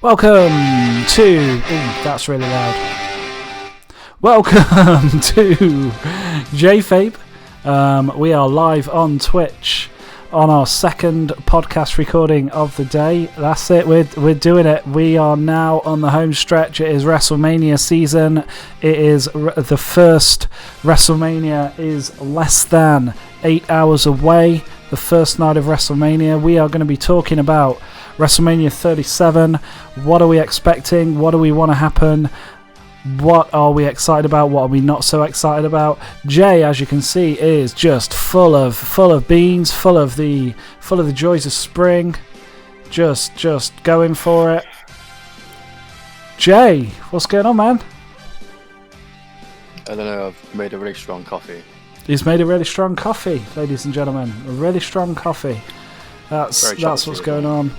Welcome to... Ooh, that's really loud. Welcome to JFabe. We are live on Twitch on our second podcast recording of the day. That's it, we're doing it. We are now on the home stretch. It is WrestleMania season. It is the first WrestleMania is less than 8 hours away. The first night of WrestleMania. We are going to be talking about WrestleMania 37. What are we expecting? What do we want to happen? What are we excited about? What are we not so excited about? Jay, as you can see, is just full of beans, full of the joys of spring. Just going for it. Jay, what's going on, man? I don't know. I've made a really strong coffee. He's made a really strong coffee, ladies and gentlemen. A really strong coffee. That's what's going on.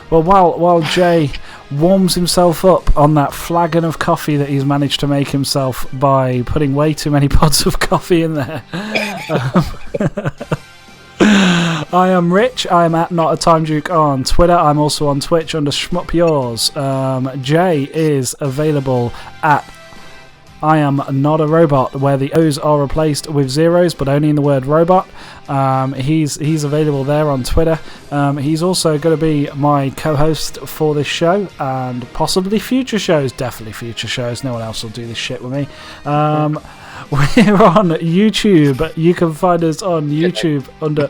Well, while Jay warms himself up on that flagon of coffee that he's managed to make himself by putting way too many pods of coffee in there. I am Rich. I am at Not a Time Duke on Twitter. I'm also on Twitch under ShmupYours. Jay is available at I Am Not a Robot, where the O's are replaced with zeros, but only in the word robot. He's available there on Twitter. He's also going to be my co-host for this show, and possibly future shows. Definitely future shows. No one else will do this shit with me. We're on YouTube. You can find us on YouTube under...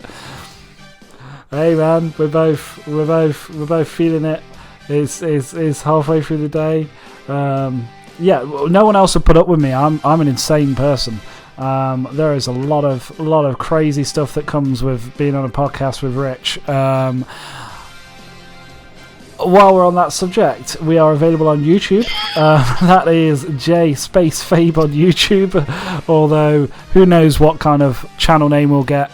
Hey man, we're both feeling it. It's halfway through the day. Yeah, no one else would put up with me. I'm an insane person. There is a lot of crazy stuff that comes with being on a podcast with Rich. While we're on that subject, we are available on YouTube. That is JFabe on YouTube. Although, who knows what kind of channel name we'll get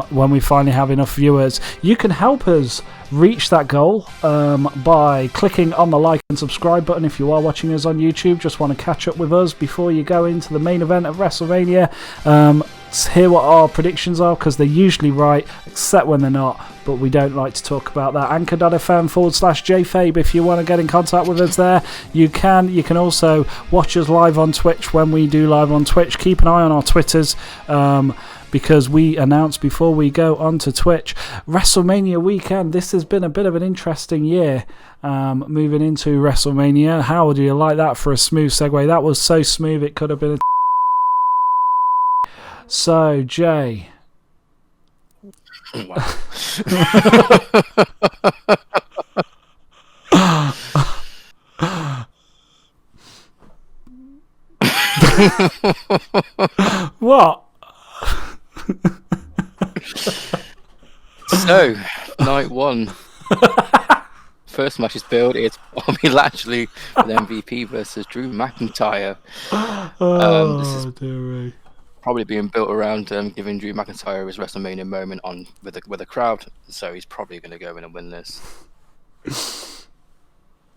when we finally have enough viewers. You can help us reach that goal by clicking on the like and subscribe button if you are watching us on YouTube. Just want to catch up with us before you go into the main event of WrestleMania. Hear what our predictions are, because they're usually right, except when they're not, but we don't like to talk about that. Anchor.fm/JFabe if you want to get in contact with us there. You can also watch us live on Twitch when we do live on Twitch. Keep an eye on our Twitters, because we announce before we go onto Twitch. WrestleMania weekend. This has been a bit of an interesting year moving into WrestleMania. How do you like that for a smooth segue? That was so smooth it could have been a... So, Jay. Wow. What? So, night one. First match is billed. It's Bobby Lashley with MVP versus Drew McIntyre. This is probably being built around giving Drew McIntyre his WrestleMania moment on with a crowd. So he's probably going to go in and win this.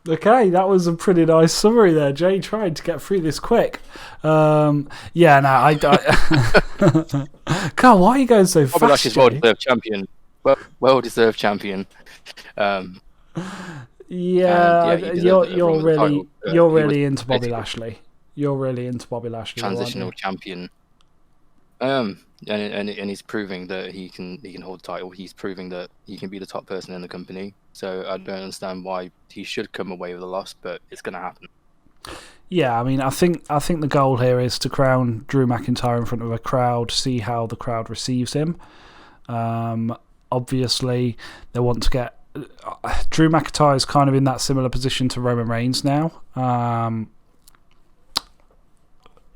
Okay, that was a pretty nice summary there. Jay tried to get through this quick. I God, why are you going so fast? Bobby Lashley's well-deserved champion. Well-deserved champion. You're really into Bobby Lashley. You're really into Bobby Lashley. Transitional champion. And he's proving that he can hold the title. He's proving that he can be the top person in the company. So I don't understand why he should come away with a loss, but it's going to happen. Yeah, I mean, I think the goal here is to crown Drew McIntyre in front of a crowd, see how the crowd receives him. Obviously, they want to get... Drew McIntyre is kind of in that similar position to Roman Reigns now.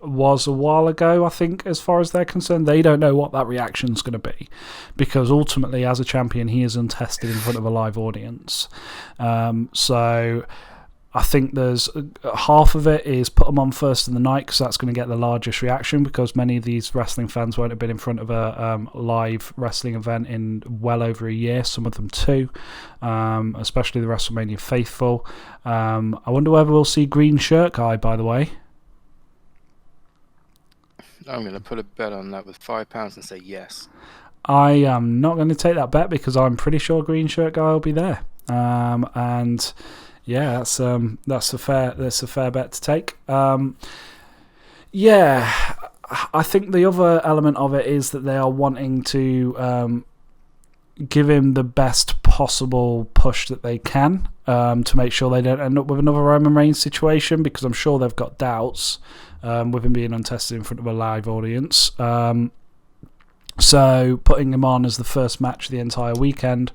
Was a while ago, I think, as far as they're concerned. They don't know what that reaction's going to be, because ultimately, as a champion, he is untested in front of a live audience. So I think there's half of it is put them on first of the night, because that's going to get the largest reaction, because many of these wrestling fans won't have been in front of a live wrestling event in well over a year, some of them two, especially the WrestleMania faithful. I wonder whether we'll see Green Shirt Guy, by the way. I'm going to put a bet on that with £5 and say yes. I am not going to take that bet, because I'm pretty sure Green Shirt Guy will be there. And Yeah, that's a fair bet to take. Yeah, I think the other element of it is that they are wanting to give him the best possible push that they can to make sure they don't end up with another Roman Reigns situation, because I'm sure they've got doubts with him being untested in front of a live audience. So putting him on as the first match of the entire weekend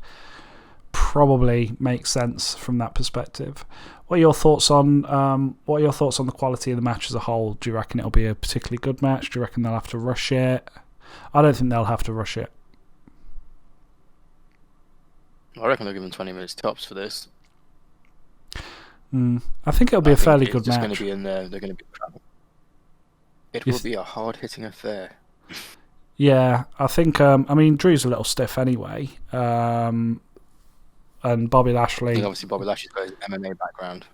probably makes sense from that perspective. What are your thoughts on the quality of the match as a whole? Do you reckon it'll be a particularly good match? Do you reckon they'll have to rush it? I don't think they'll have to rush it. I reckon they'll give them 20 minutes tops for this. I think it'll be a fairly good match. Going to be in there. They're going to be. It will be a hard-hitting affair. Yeah, I think. Drew's a little stiff anyway, and Bobby Lashley. I think obviously Bobby Lashley's got his MMA background.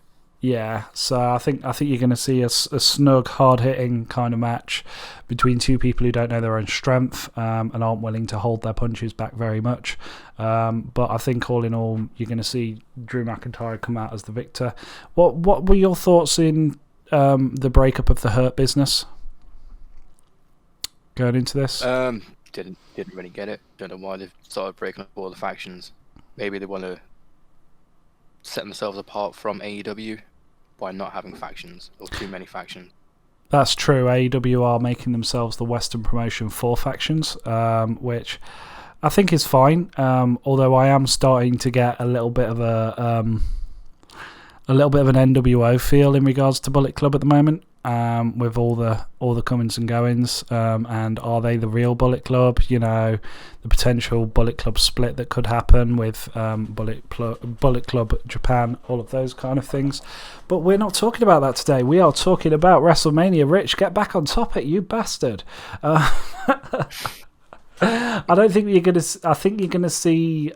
Yeah, so I think you're going to see a snug, hard-hitting kind of match between two people who don't know their own strength and aren't willing to hold their punches back very much. But I think all in all, you're going to see Drew McIntyre come out as the victor. What were your thoughts in the breakup of the Hurt Business going into this? Didn't really get it. Don't know why they've started breaking up all the factions. Maybe they want to set themselves apart from AEW by not having factions or too many factions. That's true. AEW are making themselves the Western promotion for factions, which I think is fine. Although I am starting to get a little bit of an NWO feel in regards to Bullet Club at the moment. With all the comings and goings, and are they the real Bullet Club? You know, the potential Bullet Club split that could happen with Bullet Club Japan, all of those kind of things. But we're not talking about that today. We are talking about WrestleMania. Rich, get back on topic, you bastard. I don't think you're gonna. I think you're gonna see.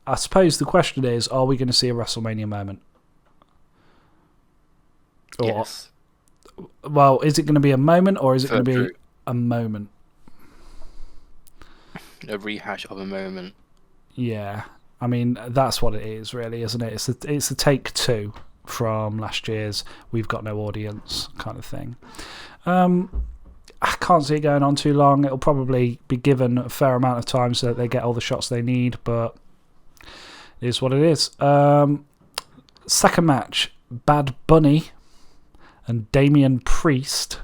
I suppose the question is, are we going to see a WrestleMania moment? Yes. Well, is it going to be a moment, or is it going to be a moment? A rehash of a moment. Yeah, I mean that's what it is, really, isn't it? It's a take two from last year's "We've Got No Audience" kind of thing. I can't see it going on too long. It'll probably be given a fair amount of time so that they get all the shots they need, but it is what it is. Second match, Bad Bunny and Damian Priest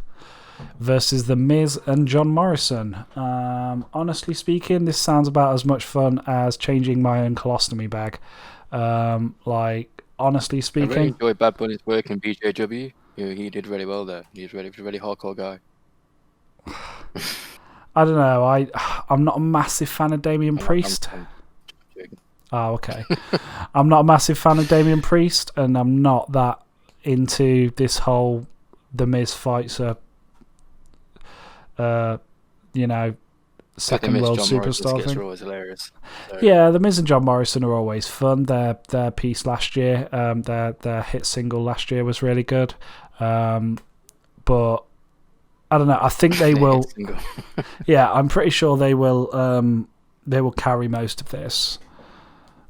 versus The Miz and John Morrison. Honestly speaking, this sounds about as much fun as changing my own colostomy bag. Honestly speaking, I really enjoyed Bad Bunny's work in BJW. He did really well there. He's a really hardcore guy. I don't know. I'm not a massive fan of Damian Priest. Oh, okay. I'm not a massive fan of Damian Priest, and I'm not that into this whole The Miz fights a second world superstar thing. Always hilarious. So. Yeah, The Miz and John Morrison are always fun. Their piece last year, their hit single last year was really good. But I don't know. I think they will. Yeah, I'm pretty sure they will. They will carry most of this.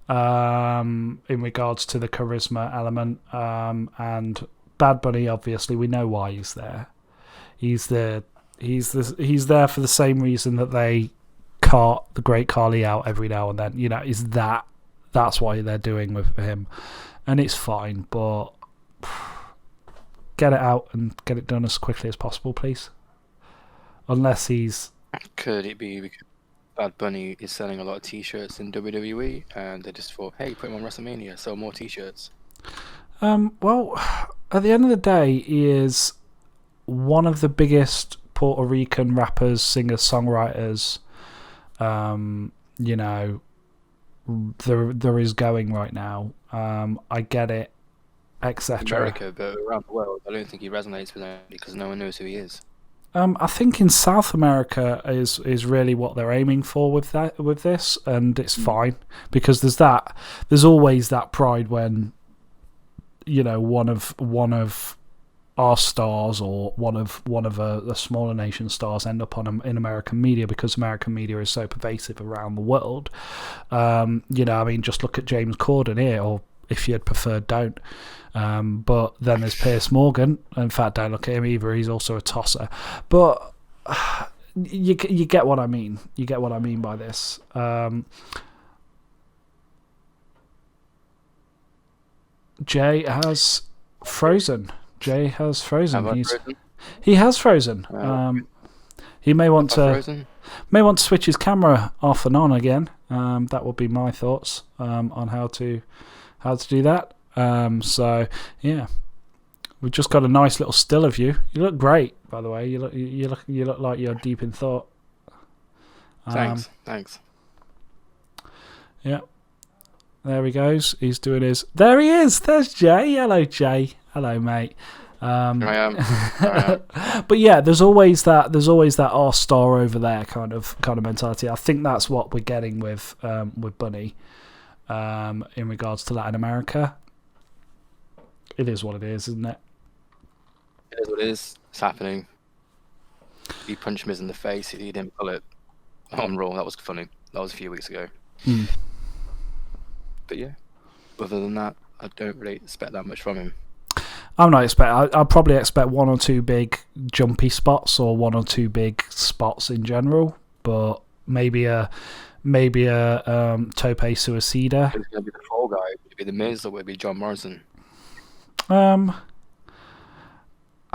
In regards to the charisma element, and Bad Bunny, obviously we know why he's there. He's there for the same reason that they cart the Great Khali out every now and then. That's why they're doing with him, and it's fine. But get it out and get it done as quickly as possible, please. Unless he's. Could it be because Bad Bunny is selling a lot of T-shirts in WWE, and they just thought, hey, put him on WrestleMania, sell more T-shirts? Well, at the end of the day, he is one of the biggest Puerto Rican rappers, singers, songwriters, there is going right now. I get it, etc. America, but around the world, I don't think he resonates with anybody because no one knows who he is. I think in South America is really what they're aiming for with this, and it's fine because there's always that pride when one of our stars or one of a smaller nation stars end up in American media because American media is so pervasive around the world. Just look at James Corden here, or if you'd prefer, don't. But then there's Piers Morgan. In fact, don't look at him either. He's also a tosser. But you get what I mean. You get what I mean by this. Jay has frozen. He has frozen. He has frozen. He may want to switch his camera off and on again. That would be my thoughts on how to do that. So yeah, we've just got a nice little still of you. You look great, by the way. You look like you're deep in thought. Thanks. Yeah. There he goes. He's doing his. There he is. There's Jay. Hello, Jay. Hello, mate. I am. But yeah, there's always that our star over there kind of mentality. I think that's what we're getting with Bunny in regards to Latin America. It is what it is, isn't it? It is what it is. It's happening. He punched Miz in the face. He didn't pull it on Raw. That was funny. That was a few weeks ago. But yeah, other than that, I don't really expect that much from him. I'm not expect. I'll probably expect one or two big jumpy spots or one or two big spots in general, but maybe a tope suicida. Who's going to be the fall guy? Would it be the Miz or would it be John Morrison? I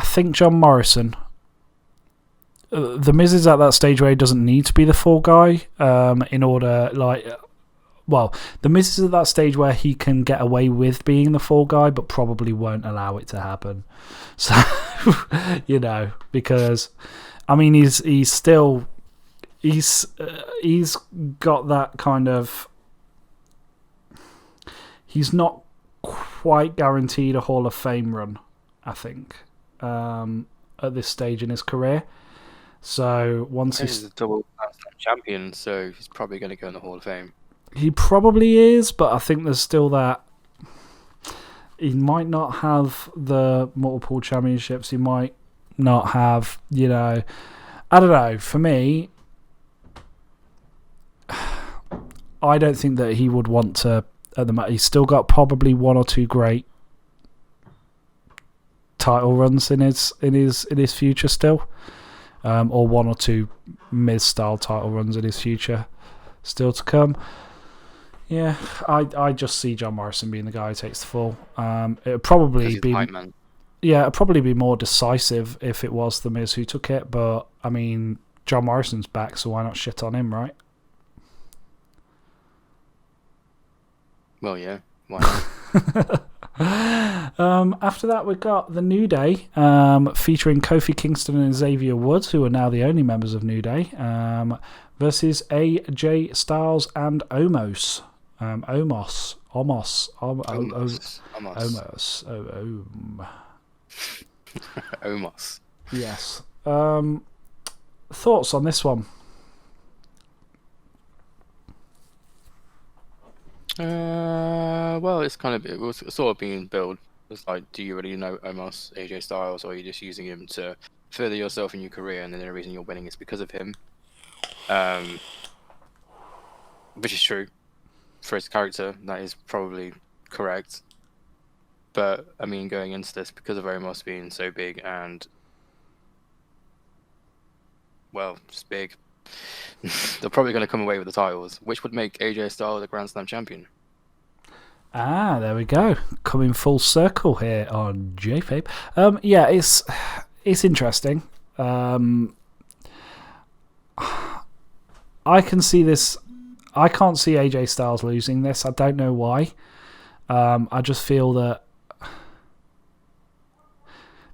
think John Morrison. The Miz is at that stage where he doesn't need to be the fall guy in order, like. Well, the Miz is at that stage where he can get away with being the fall guy, but probably won't allow it to happen. So, because, I mean, he's got that kind of. He's not quite guaranteed a Hall of Fame run, I think, at this stage in his career. So once he's a double champion, so he's probably going to go in the Hall of Fame. He probably is, but I think there's still that he might not have the multiple championships. He might not have, I don't know. For me, I don't think that he would want to. At the he's still got probably one or two great title runs in his future still, or one or two Miz style title runs in his future still to come. Yeah, I just see John Morrison being the guy who takes the fall. It'd probably be it'd probably be more decisive if it was the Miz who took it. But I mean, John Morrison's back, so why not shit on him, right? Well, yeah, why not? After that, we've got the New Day featuring Kofi Kingston and Xavier Woods, who are now the only members of New Day, versus AJ Styles and Omos. Omos. Yes. Thoughts on this one? Well, it's kind of it was sort of being built. It's like, do you really know Omos, AJ Styles, or are you just using him to further yourself in your career, and then the reason you're winning is because of him? Which is true for his character. That is probably correct. But I mean, going into this, because of Omos being so big and just big, they're probably going to come away with the titles, which would make AJ Styles a Grand Slam champion. Ah, there we go. Coming full circle here on JFabe. Yeah, it's interesting. I can see this. I can't see AJ Styles losing this. I don't know why. I just feel that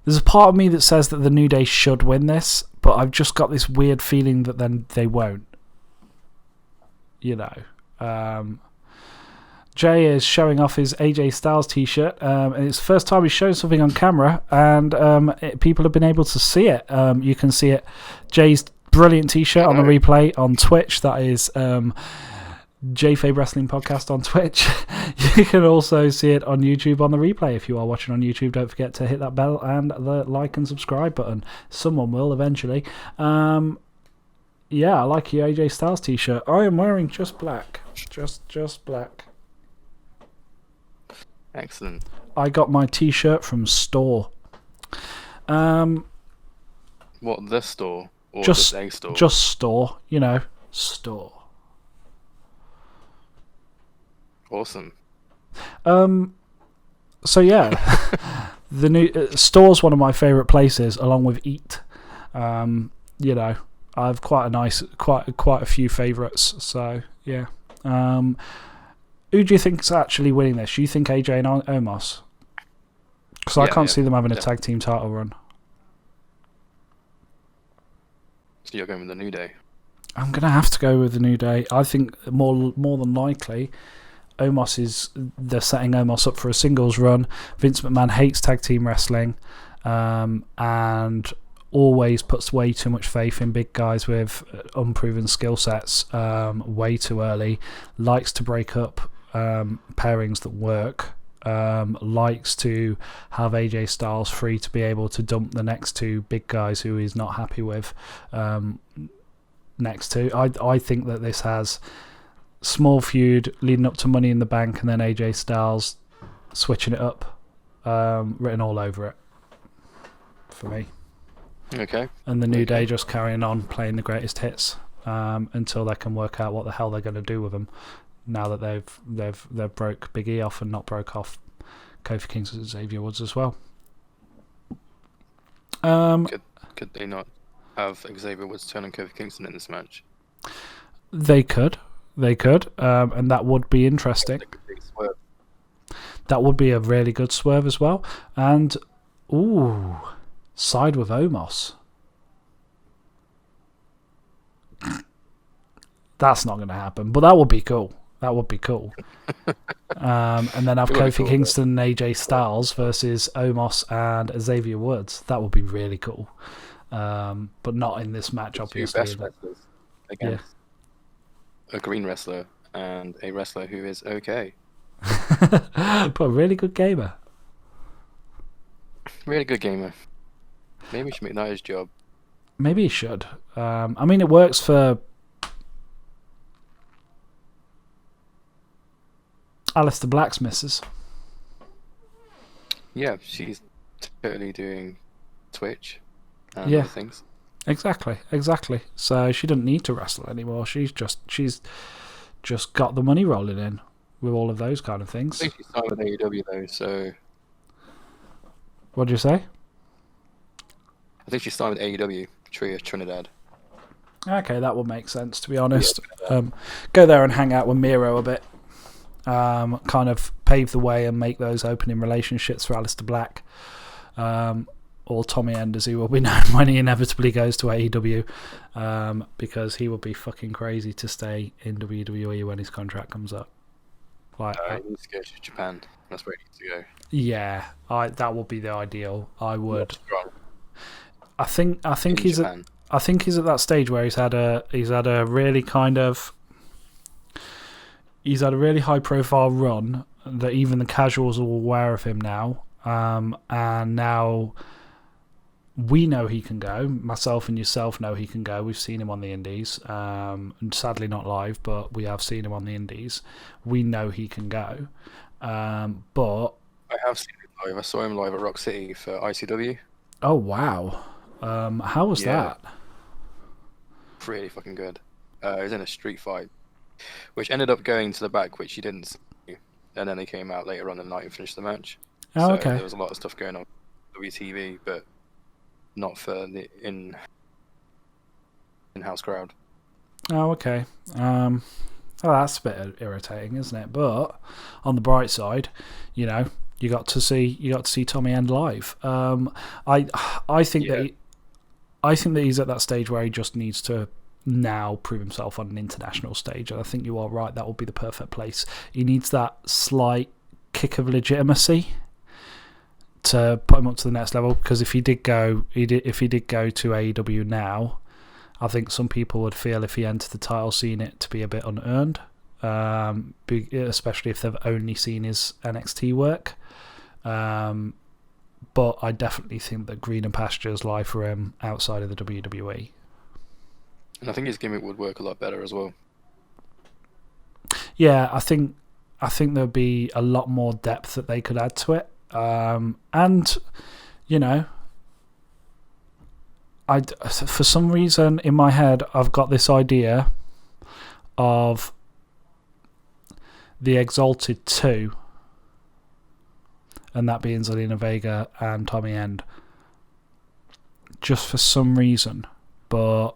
there's a part of me that says that the New Day should win this, but I've just got this weird feeling that then they won't. Jay is showing off his AJ Styles t-shirt, and it's the first time he's shown something on camera, and people have been able to see it. You can see it. Jay's brilliant t-shirt on the replay on Twitch. That is JFabe Wrestling Podcast on Twitch. You can also see it on YouTube on the replay. If you are watching on YouTube, don't forget to hit that bell and the like and subscribe button. Someone will eventually. Yeah, I like your AJ Styles t-shirt. I am wearing just black. Just black. Excellent. I got my T-shirt from Store. What, the store? Or just a store? Just Store, Store. Awesome. So yeah, the new Store's one of my favourite places, along with Eat. I have quite a few favourites. So yeah. Who do you think's actually winning this? Do you think AJ and Omos? Because I can't see them having a tag team title run. So you're going with the New Day? I'm going to have to go with the New Day. I think more than likely, they're setting Omos up for a singles run. Vince McMahon hates tag team wrestling, and always puts way too much faith in big guys with unproven skill sets way too early. Likes to break up pairings that work. Likes to have AJ Styles free to be able to dump the next two big guys who he's not happy with next to. I think that this has small feud leading up to Money in the Bank and then AJ Styles switching it up written all over it for me. Okay. And the New Day just carrying on playing the greatest hits until they can work out what the hell they're going to do with them. Now that they've broke Big E off and not broke off Kofi Kingston and Xavier Woods as well. Could they not have Xavier Woods turn on Kofi Kingston in this match? They could, and that would be interesting. That would be a really good swerve as well. And side with Omos. That's not going to happen, but that would be cool. And then have Kofi Kingston and AJ Styles versus Omos and Xavier Woods. That would be really cool. But not in this match, obviously. Two best wrestlers against a green wrestler and a wrestler who is okay. But a really good gamer. Really good gamer. Maybe we should make that his job. Maybe he should. I mean, it works for Aleister Black's missus. Yeah, she's totally doing Twitch and other things. Exactly. So she doesn't need to wrestle anymore. She's just got the money rolling in with all of those kind of things. I think she's signed with AEW though, so... What did you say? I think she's signed with AEW, Trinidad. Okay, that would make sense, to be honest. Go there and hang out with Miro a bit. Kind of pave the way and make those opening relationships for Aleister Black. Or Tommy End, as he will be known when he inevitably goes to AEW. Because he would be fucking crazy to stay in WWE when his contract comes up. He needs to go to Japan. That's where he needs to go. Yeah, that would be the ideal. I would. I think he's at that stage where he's had a really high profile run that even the casuals are aware of him now. And now we know he can go. Myself and yourself know he can go. We've seen him on the indies. And sadly not live, but we have seen him on the indies. We know he can go. But I have seen him live. I saw him live at Rock City for ICW. Oh wow. How was that? Really fucking good. He was in a street fight, which ended up going to the back, which he didn't see. And then they came out later on in the night and finished the match. Oh, okay. There was a lot of stuff going on WTV, but not for the in-house crowd. Oh, okay. That's a bit irritating, isn't it? But on the bright side, you got to see Tommy End live. I think that he's at that stage where he just needs to now prove himself on an international stage, and I think you are right. That would be the perfect place. He needs that slight kick of legitimacy to put him up to the next level. Because if he did go to AEW now, I think some people would feel if he entered the title scene it to be a bit unearned, especially if they've only seen his NXT work. But I definitely think that greener pastures lie for him outside of the WWE. And I think his gimmick would work a lot better as well. Yeah, I think I think there'd be a lot more depth that they could add to it. And, you know, for some reason in my head, I've got this idea of the Exalted 2, and that being Zelina Vega and Tommy End. Just for some reason. But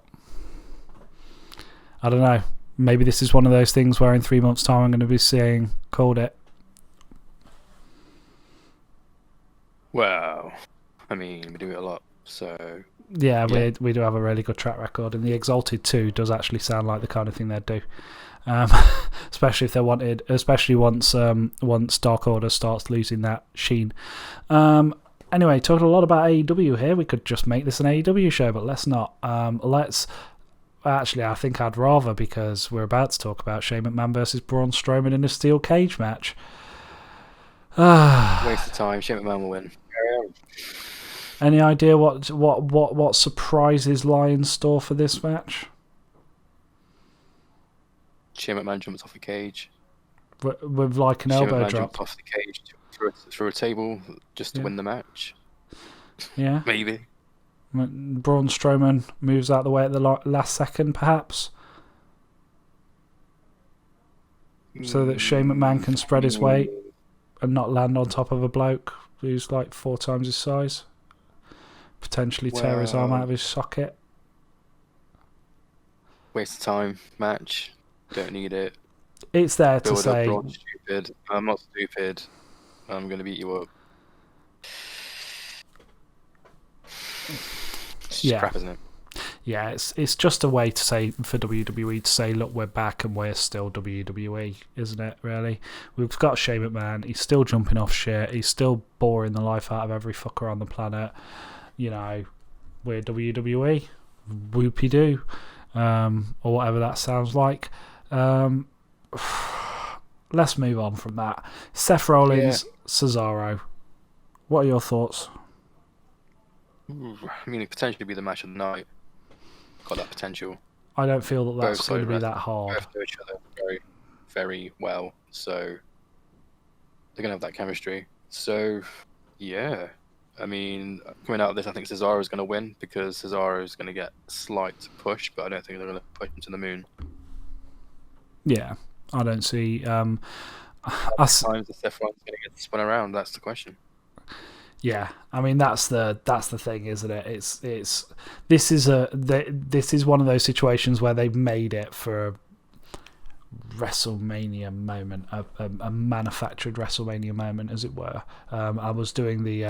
I don't know. Maybe this is one of those things where in 3 months' time I'm going to be saying, called it. Well, I mean, we do it a lot, so... Yeah, we do have a really good track record, and the Exalted 2 does actually sound like the kind of thing they'd do. Especially if they wanted, especially once Dark Order starts losing that sheen. Anyway, talking a lot about AEW here, we could just make this an AEW show, but let's not. Actually, I think I'd rather, because we're about to talk about Shane McMahon versus Braun Strowman in a steel cage match. Waste of time. Shane McMahon will win. Any idea what surprises lie in store for this match? Shane McMahon jumps off a cage. With like an Shane elbow McMahon drop. jumps off the cage through a table just to win the match. Yeah. Maybe. Braun Strowman moves out the way at the last second, perhaps, so that Shane McMahon can spread his weight and not land on top of a bloke who's like 4 times his size. Potentially tear his arm out of his socket. Waste of time match. Don't need it. It's there to Build say. up, stupid. I'm not stupid. I'm gonna beat you up. It's just crap, isn't it? Yeah, it's just a way to say, for WWE to say, look, we're back and we're still WWE, isn't it, really? We've got Shane McMahon, he's still jumping off shit, he's still boring the life out of every fucker on the planet. You know, we're WWE, whoopie-doo, or whatever that sounds like. Let's move on from that. Seth Rollins, Cesaro. What are your thoughts? I mean, it could potentially be the match of the night. Got that potential. I don't feel that that's going to be that hard. Both know each other very, very well, so they're going to have that chemistry. So, yeah. I mean, coming out of this, I think Cesaro is going to win, because Cesaro is going to get a slight push, but I don't think they're going to push him to the moon. Yeah, I don't see. How many times is Seth Rollins going to get spun around? That's the question. Yeah, I mean that's the thing, isn't it? This is one of those situations where they've made it for a WrestleMania moment, a manufactured WrestleMania moment, as it were. I was doing the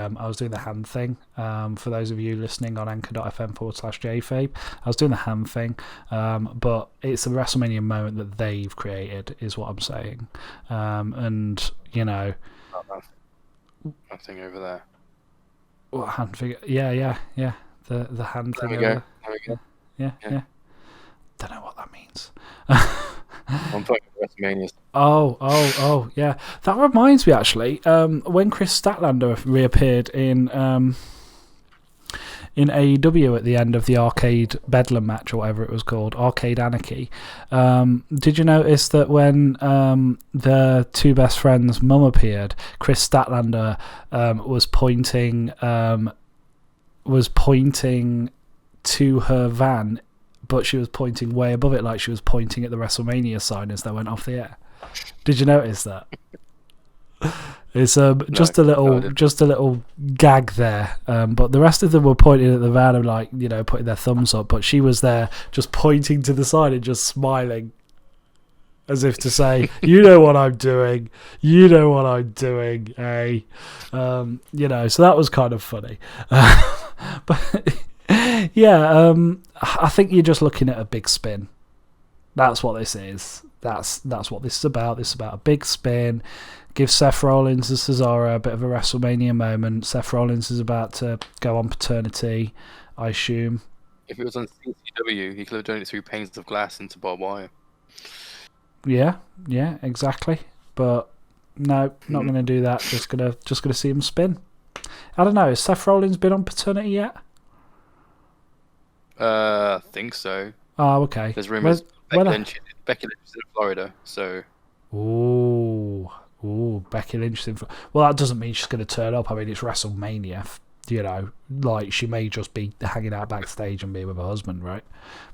hand thing. For those of you listening on anchor.fm/JFabe, I was doing the hand thing. But it's a WrestleMania moment that they've created, is what I'm saying. And you know, nothing over there. What hand figure? Yeah. The hand thing. There we go. Yeah. Don't know what that means. I'm talking about WrestleMania. Oh, yeah. That reminds me, actually. When Chris Statlander reappeared in AEW at the end of the Arcade Bedlam match, or whatever it was called, Arcade Anarchy, did you notice that when the two best friends' mum appeared, Chris Statlander was pointing to her van, but she was pointing way above it, like she was pointing at the WrestleMania sign as they went off the air? Did you notice that? It's just a little gag there, but the rest of them were pointing at the van and, like, you know, putting their thumbs up, but she was there just pointing to the side and just smiling, as if to say, you know what I'm doing, eh? You know, so that was kind of funny. But yeah, I think you're just looking at a big spin. That's what this is. That's what this is about. This is about a big spin. Give Seth Rollins and Cesaro a bit of a WrestleMania moment. Seth Rollins is about to go on paternity, I assume. If it was on CCW, he could have done it through panes of glass into barbed wire. Yeah, exactly. But no, not going to do that. Just gonna see him spin. I don't know. Has Seth Rollins been on paternity yet? I think so. Oh, okay. There's rumors. Becky Lynch is in Florida, so. Ooh. ooh, Becky Lynch. Well, that doesn't mean she's going to turn up. I mean, it's WrestleMania. You know, like she may just be hanging out backstage and be with her husband, right?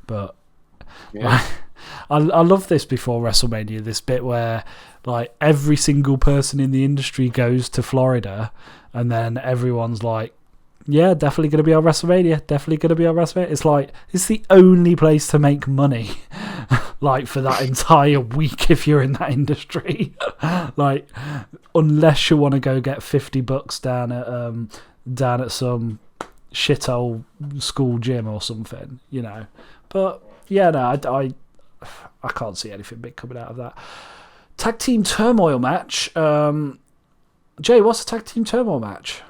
But Yeah. I love this before WrestleMania. This bit where like every single person in the industry goes to Florida, and then everyone's like, yeah, definitely going to be on WrestleMania. Definitely going to be on WrestleMania. It's like, it's the only place to make money, like, for that entire week if you're in that industry. Like, unless you want to go get $50 down at some shithole school gym or something, you know. But, yeah, no, I can't see anything big coming out of that. Tag Team Turmoil match. Jay, what's a Tag Team Turmoil match?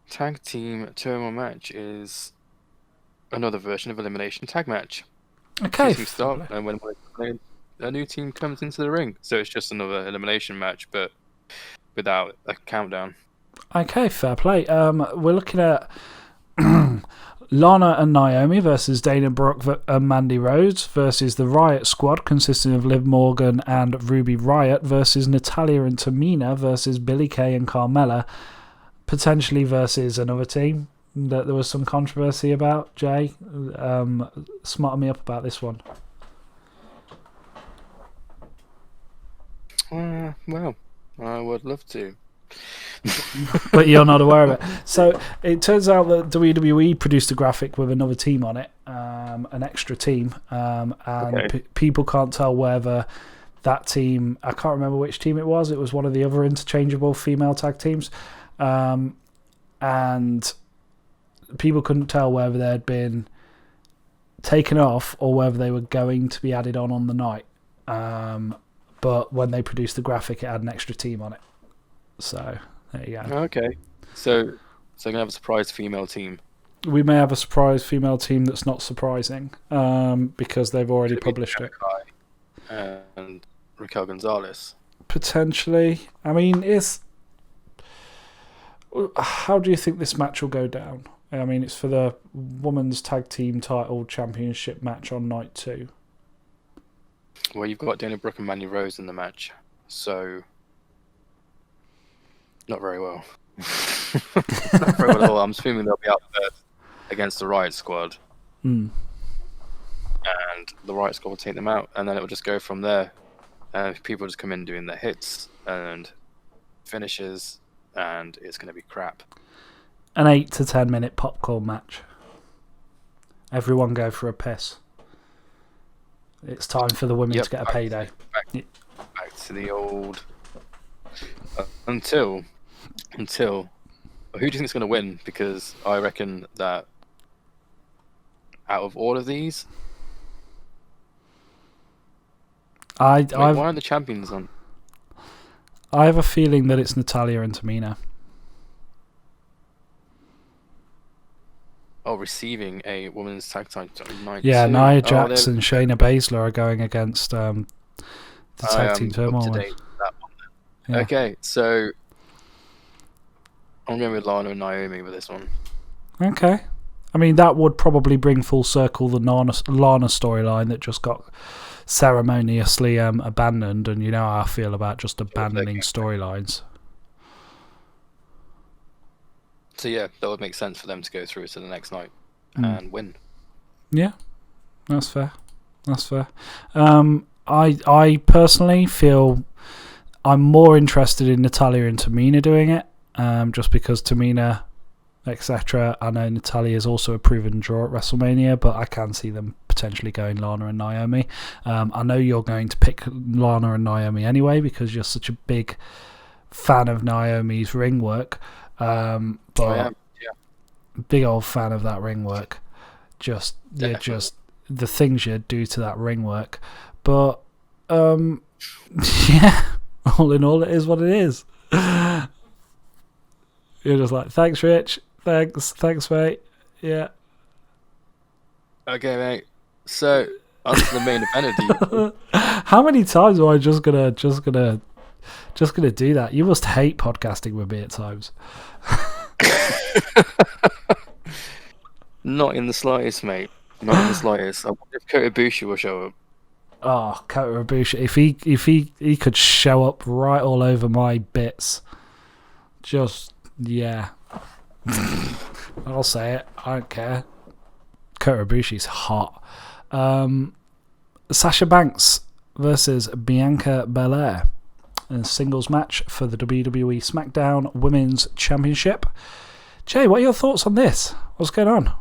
Tag Team Turmoil match is another version of elimination tag match. Okay. Team start, and when a new team comes into the ring, so it's just another elimination match, but without a countdown. Okay, fair play. We're looking at Lana and Naomi versus Dana Brooke and Mandy Rhodes versus the Riot Squad, consisting of Liv Morgan and Ruby Riott, versus Natalya and Tamina versus Billie Kay and Carmella, potentially versus another team that there was some controversy about. Jay, smarten me up about this one. Well, I would love to. But you're not aware of it. So it turns out that WWE produced a graphic with another team on it, an extra team, and people can't tell whether that team, I can't remember which team it was one of the other interchangeable female tag teams, and people couldn't tell whether they'd been taken off or whether they were going to be added on the night, but when they produced the graphic it had an extra team on it. So there you go. Okay, so we're gonna have a surprise female team. We may have a surprise female team that's not surprising, because they've already published it. And Raquel Gonzalez. Potentially. I mean, how do you think this match will go down? I mean, it's for the women's tag team title championship match on night 2. Well, you've got Dana Brooke and Mandy Rose in the match, so not very well. Not very well at all. I'm assuming they'll be out first against the Riot Squad, and the Riot Squad will take them out, and then it will just go from there. People just come in doing their hits and finishes, and it's going to be crap. An 8 to 10 minute popcorn match. Everyone go for a piss. It's time for the women to get a payday. Back to the old. Until who do you think is going to win? Because I reckon that out of all of these, why aren't the champions on? I have a feeling that it's Natalya and Tamina. Oh, receiving a women's tag team night. Yeah, Nia Jax and Shayna Baszler are going against the tag team turmoil. Yeah. Okay, so I'm going with Lana and Naomi with this one. Okay. I mean, that would probably bring full circle the Lana storyline that just got ceremoniously abandoned, and you know how I feel about just abandoning storylines. So yeah, that would make sense for them to go through to the next night and win. Yeah, that's fair. I personally feel I'm more interested in Natalya and Tamina doing it, just because Tamina, etc. I know Natalya is also a proven draw at WrestleMania, but I can see them potentially going Lana and Naomi. I know you're going to pick Lana and Naomi anyway because you're such a big fan of Naomi's ring work. But I am, yeah. Big old fan of that ring work. Just the things you do to that ring work. But yeah, all in all, it is what it is. You're just like, thanks, Rich. Thanks, mate. Yeah. Okay, mate. So on to the main event. How many times am I just gonna do that? You must hate podcasting with me at times. Not in the slightest, mate. Not in the slightest. I wonder if Kota Ibushi will show up. Oh, Kota Ibushi. If he could show up right all over my bits, just yeah. I'll say it. I don't care. Kota Ibushi's hot. Sasha Banks versus Bianca Belair in a singles match for the WWE SmackDown Women's Championship. Jay, what are your thoughts on this? What's going on?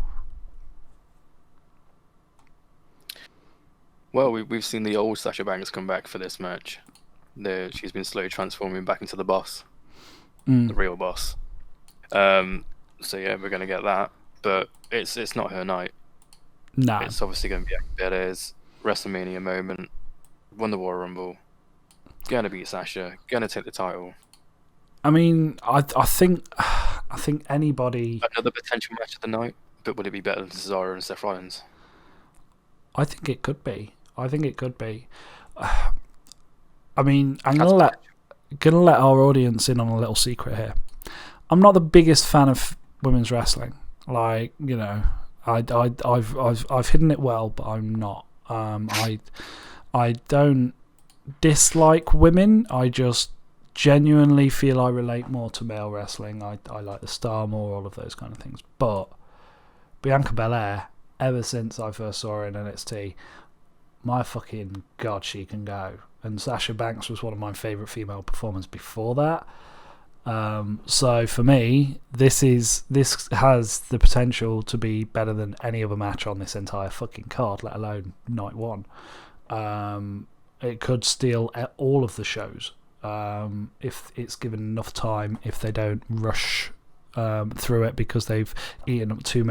Well, we've seen the old Sasha Banks come back for this match. She's been slowly transforming back into the boss, the real boss. So yeah, we're gonna get that, but it's not her night. No, it's obviously gonna be Belair's WrestleMania moment. Won the Royal Rumble. Gonna beat Sasha. Gonna take the title. I mean, I think anybody. Another potential match of the night, but would it be better than Cesaro and Seth Rollins? I think it could be. I mean, I'm gonna let our audience in on a little secret here. I'm not the biggest fan of women's wrestling. Like, you know, I've hidden it well, but I'm not. I don't dislike women. I just genuinely feel I relate more to male wrestling. I like the star more, all of those kind of things. But Bianca Belair, ever since I first saw her in NXT, my fucking god, she can go. And Sasha Banks was one of my favourite female performers before that. So for me, this has the potential to be better than any other match on this entire fucking card, let alone night one. It could steal all of the shows if it's given enough time. If they don't rush through it because they've eaten up too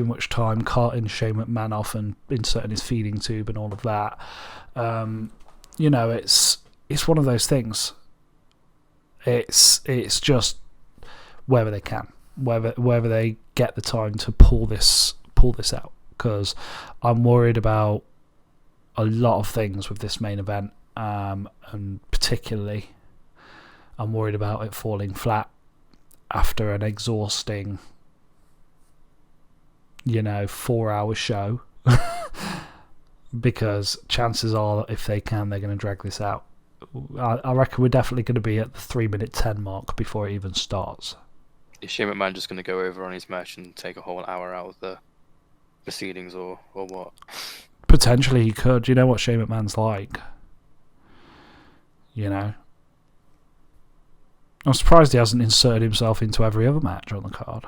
much time carting Shane McMahon off and inserting his feeding tube and all of that. You know, it's one of those things. It's just whether they can, whether they get the time to pull this out, because I'm worried about a lot of things with this main event, and particularly I'm worried about it falling flat after an exhausting, 4-hour show. Because chances are, if they can, they're going to drag this out. I reckon we're definitely going to be at the 3-minute 10 mark before it even starts. Is Shane McMahon just going to go over on his match and take a whole hour out of the proceedings, or what? Potentially he could. You know what Shane McMahon's like. I'm surprised he hasn't inserted himself into every other match on the card.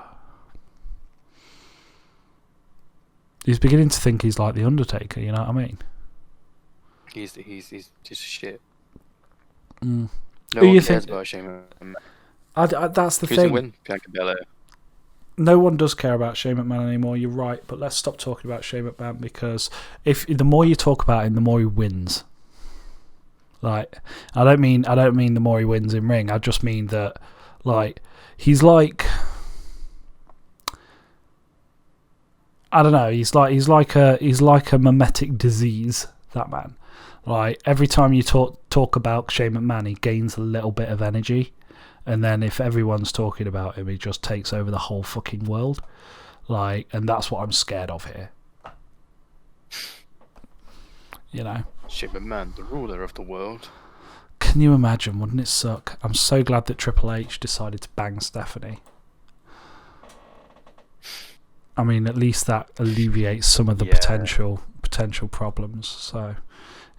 He's beginning to think he's like The Undertaker, you know what I mean? He's just shit. No one cares about Shane McMahon. That's the Who's thing. gonna win? Bianca Belair. No one does care about Shane McMahon anymore. You're right, but let's stop talking about Shane McMahon, because if the more you talk about him, the more he wins. Like, I don't mean the more he wins in ring. I just mean that, like, he's like, I don't know. He's like a mimetic disease. That man. Like, every time you talk about Shane McMahon, he gains a little bit of energy, and then if everyone's talking about him, he just takes over the whole fucking world. Like, and that's what I'm scared of here. Shane McMahon, the ruler of the world. Can you imagine? Wouldn't it suck? I'm so glad that Triple H decided to bang Stephanie. I mean, at least that alleviates some of the potential problems. So,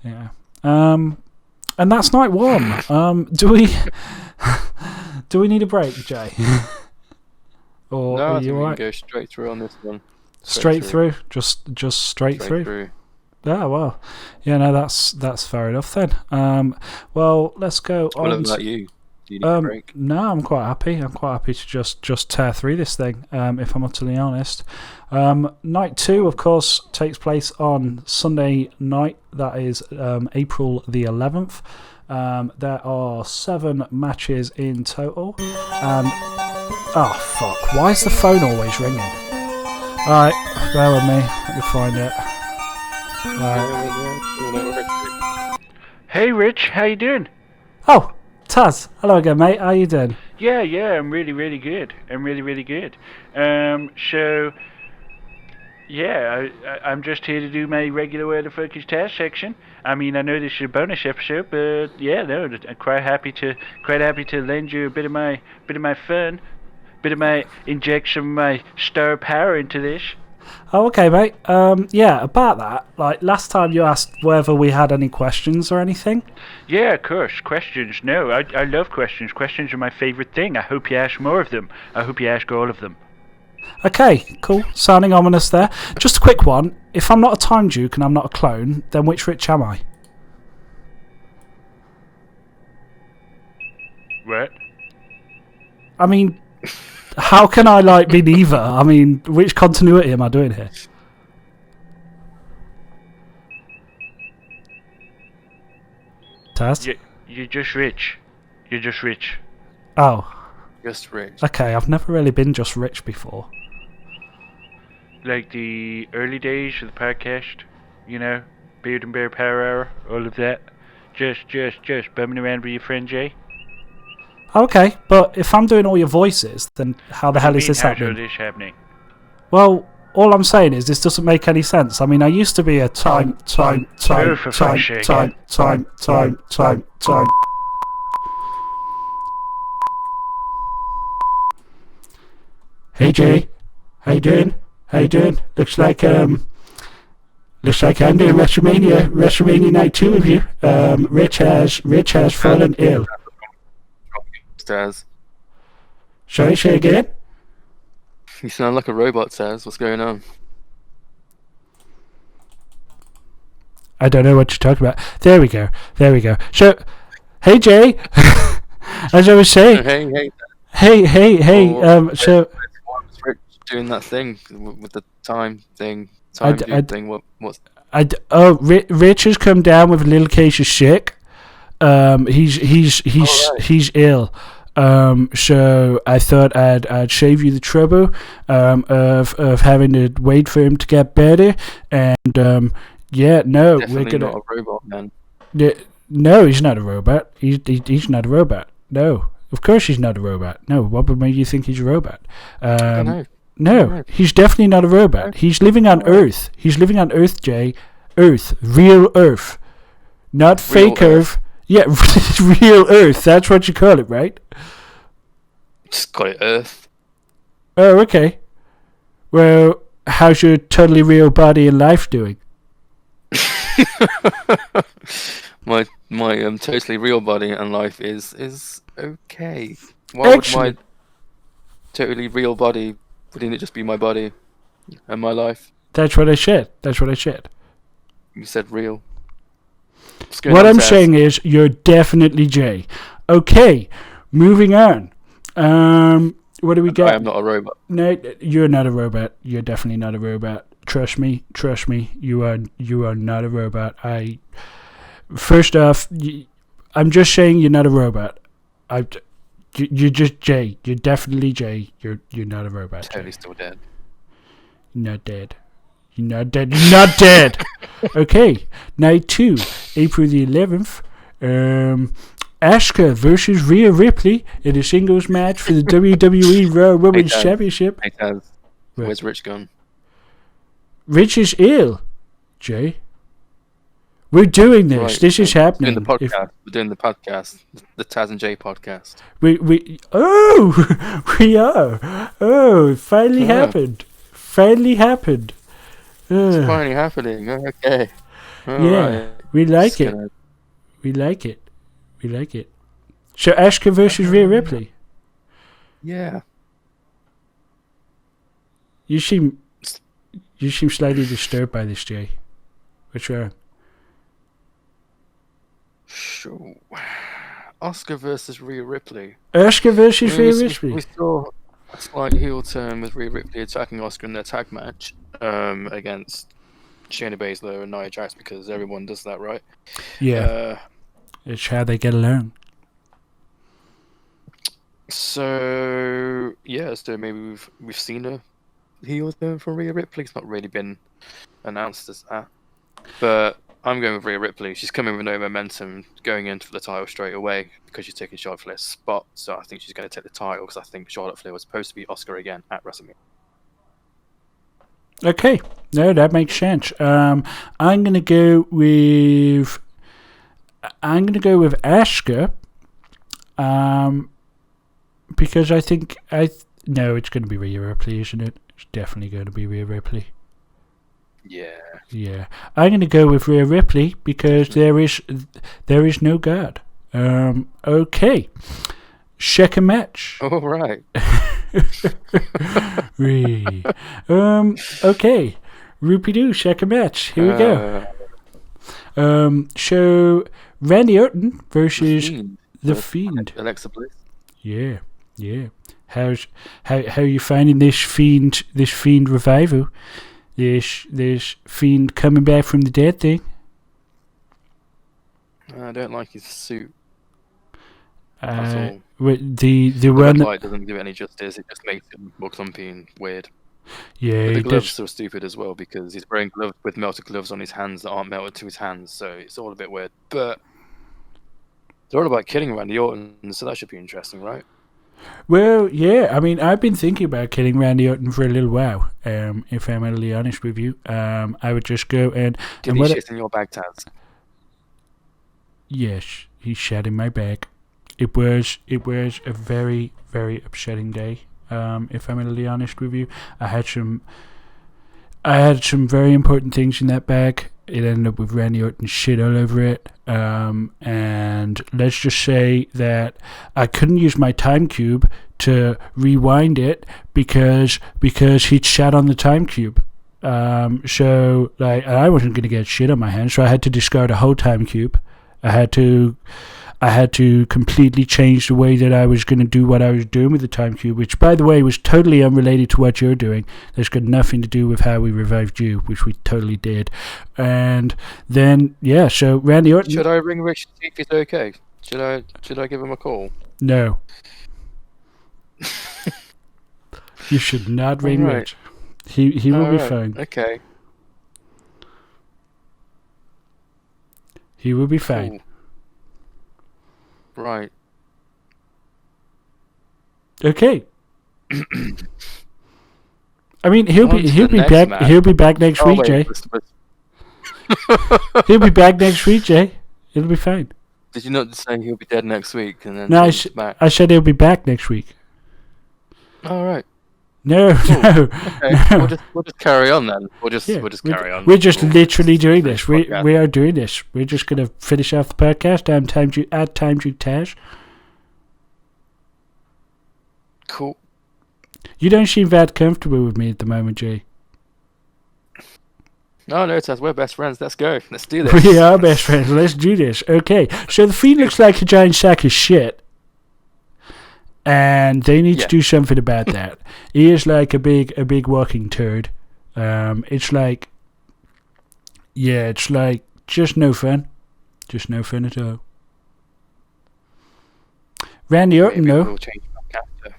yeah. And that's night one. Do we need a break, Jay? Or no, are I you think we right? can go straight through on this one. Straight through? Just straight through? Yeah, well, yeah, no, that's fair enough then. Well, let's go on. What about you? Do you need a break? No, I'm quite happy. I'm quite happy to just tear through this thing, if I'm utterly honest. Night 2, of course, takes place on Sunday night. That is April the 11th. There are 7 matches in total. Oh, fuck. Why is the phone always ringing? Alright, bear with me. Let me find it. Hey Rich, how you doing? Oh, Taz. Hello again, mate. How you doing? Yeah, I'm really good. I'm really good. So Yeah, I'm just here to do my regular Where the Fuck is Taz section. I mean, I know this is a bonus episode, but yeah, no, I'm quite happy to lend you a bit of my fun, bit of my inject some of my star power into this. Oh, okay, mate. Yeah, about that. Like last time, you asked whether we had any questions or anything. Yeah, of course. Questions. No, I love questions. Questions are my favorite thing. I hope you ask more of them. I hope you ask all of them. Okay, cool. Sounding ominous there. Just a quick one. If I'm not a time duke and I'm not a clone, then which Rich am I? What? I mean, how can I like be neither? I mean, which continuity am I doing here? Taz? You're just rich. You're just rich. Oh. Just Rich. Okay, I've never really been just rich before. Like the early days of the podcast, you know, Beard and Bear Power Hour, all of that. Just bumming around with your friend Jay. Okay, but if I'm doing all your voices, then how the hell is this How's all happening? this happening? Well, all I'm saying is this doesn't make any sense. I mean, I used to be a time. Oh, for fuck's sake. Hey Jay, how you doing? How you doing? Looks like I'm doing WrestleMania Night 2 with you. Rich has fallen ill. Stairs. Sorry, say again? You sound like a robot, Stairs. What's going on? I don't know what you're talking about. There we go. So, hey Jay, as I was saying. Hey. So. Rich doing that thing with the time thing. Rich has come down with a little case of sick. He's ill. So I thought I'd save you the trouble of having to wait for him to get better. And yeah, no, Definitely we're gonna. Not a robot, man. No, he's not a robot. He's not a robot. No, of course he's not a robot. No, what would make you think he's a robot? I don't know. No, he's definitely not a robot. He's living on Earth. He's living on Earth, Jay. Earth, real Earth, not fake Earth. Yeah, real Earth. That's what you call it, right? Just call it Earth. Oh, okay. Well, how's your totally real body and life doing? my totally real body and life is okay. Why would my totally real body? Wouldn't it just be my body and my life? That's what I said. You said real. What I'm saying is you're definitely Jay. Okay, moving on. What do we got? I am not a robot. No, you're not a robot. You're definitely not a robot. Trust me. You are not a robot. First off, I'm just saying you're not a robot. You're just Jay. You're definitely Jay. You're not a robot. Totally still dead. Not dead. You're not dead. You're not dead. Okay, night 2, April the 11th. Asuka versus Rhea Ripley in a singles match for the WWE Raw Women's Championship. Hey Taz, where's Rich gone? Rich is ill, Jay. We're doing this. Right. This is happening. We're doing the podcast. The Taz and Jay podcast. We are. Oh, it finally happened. It's finally happening. Okay. Right. We like it. We like it. So Asuka versus Rhea Ripley. Yeah. You seem slightly disturbed by this, Jay. What's wrong? Sure. Asuka versus Rhea Ripley. Asuka versus Rhea Ripley. We saw a slight heel turn with Rhea Ripley attacking Asuka in their tag match against Shayna Baszler and Nia Jax, because everyone does that, right? Yeah. It's how they get along. So maybe we've seen a heel turn from Rhea Ripley. It's not really been announced as that, but I'm going with Rhea Ripley. She's coming with no momentum, going in for the title straight away because she's taking Charlotte Flair's spot. So I think she's going to take the title because I think Charlotte Flair was supposed to be Asuka again at WrestleMania. Okay. No, that makes sense. I'm gonna go with Asuka. Because I think no, it's gonna be Rhea Ripley, isn't it? It's definitely going to be Rhea Ripley. Yeah. I'm gonna go with Rhea Ripley because there is no God. Okay. Second match. All right. Okay. Roopy-doo, second match. Here we go. So Randy Orton versus the Fiend. Alexa Bliss. Yeah. How you finding this Fiend revival? This Fiend coming back from the dead thing? I don't like his suit. The The one red that, light doesn't do it any justice. It just makes him look clumpy and weird. yeah, But the he gloves does. are so stupid as well because he's wearing gloves with melted gloves on his hands that aren't melted to his hands, so it's all a bit weird. But they're all about killing Randy Orton, so that should be interesting, right? Well, yeah. I mean, I've been thinking about killing Randy Orton for a little while. If I'm utterly honest with you, I would just go and Did and he what? shit in your bag, Taz? Yes, he shat in my bag. It was a very, very upsetting day. If I'm utterly honest with you, I had some very important things in that bag. It ended up with Randy Orton shit all over it. And let's just say that I couldn't use my time cube to rewind it because he'd shat on the time cube. So like I wasn't going to get shit on my hands, so I had to discard a whole time cube. I had to completely change the way that I was going to do what I was doing with the time cube, which, by the way, was totally unrelated to what you're doing. That's got nothing to do with how we revived you, which we totally did. And then, yeah, so Randy Orton... Should I ring Rich to see if he's okay? Should I give him a call? No. You should not ring Right. Rich. He will be fine. Okay. He will be fine. Cool. Right. Okay. I mean, he'll On to be the next back. match. He'll be back next week, wait, Jay. but- He'll be back next week, Jay. It'll be fine. Did you not say he'll be dead next week and then No, he's back? I said he'll be back next week. All right. No, Cool. no. Okay. No. We'll just carry on then. We'll just carry on. We're just We'll literally doing finish this. We podcast. are doing this. We're just going to finish off the podcast. Add time to Taj. Cool. You don't seem that comfortable with me at the moment, Jay. No, Taz, we're best friends. Let's go. Let's do this. We are best friends. Let's do this. Okay. So the Fiend looks like a giant sack of shit. And they need to do something about that. He is like a big walking turd. It's like just no fun. Just no fun at all. Randy Orton, Maybe though. we'll change back after.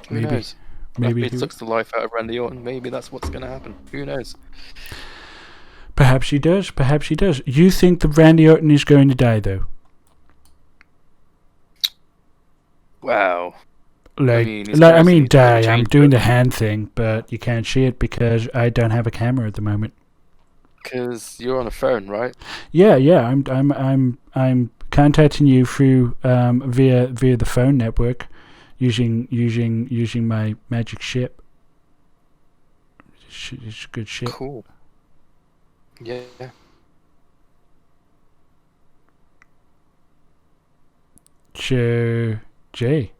Who Maybe. knows? Maybe If he sucks the life out of Randy Orton, maybe that's what's going to happen. Who knows? Perhaps he does. Perhaps he does. You think that Randy Orton is going to die, though? Wow. Like, he's I cursing, mean, he's gonna die. I'm change doing it. the hand thing, but you can't see it because I don't have a camera at the moment. Because you're on a phone, right? Yeah. I'm contacting you through via the phone network, using my magic ship. It's a good ship. Cool. Yeah. So, Jay.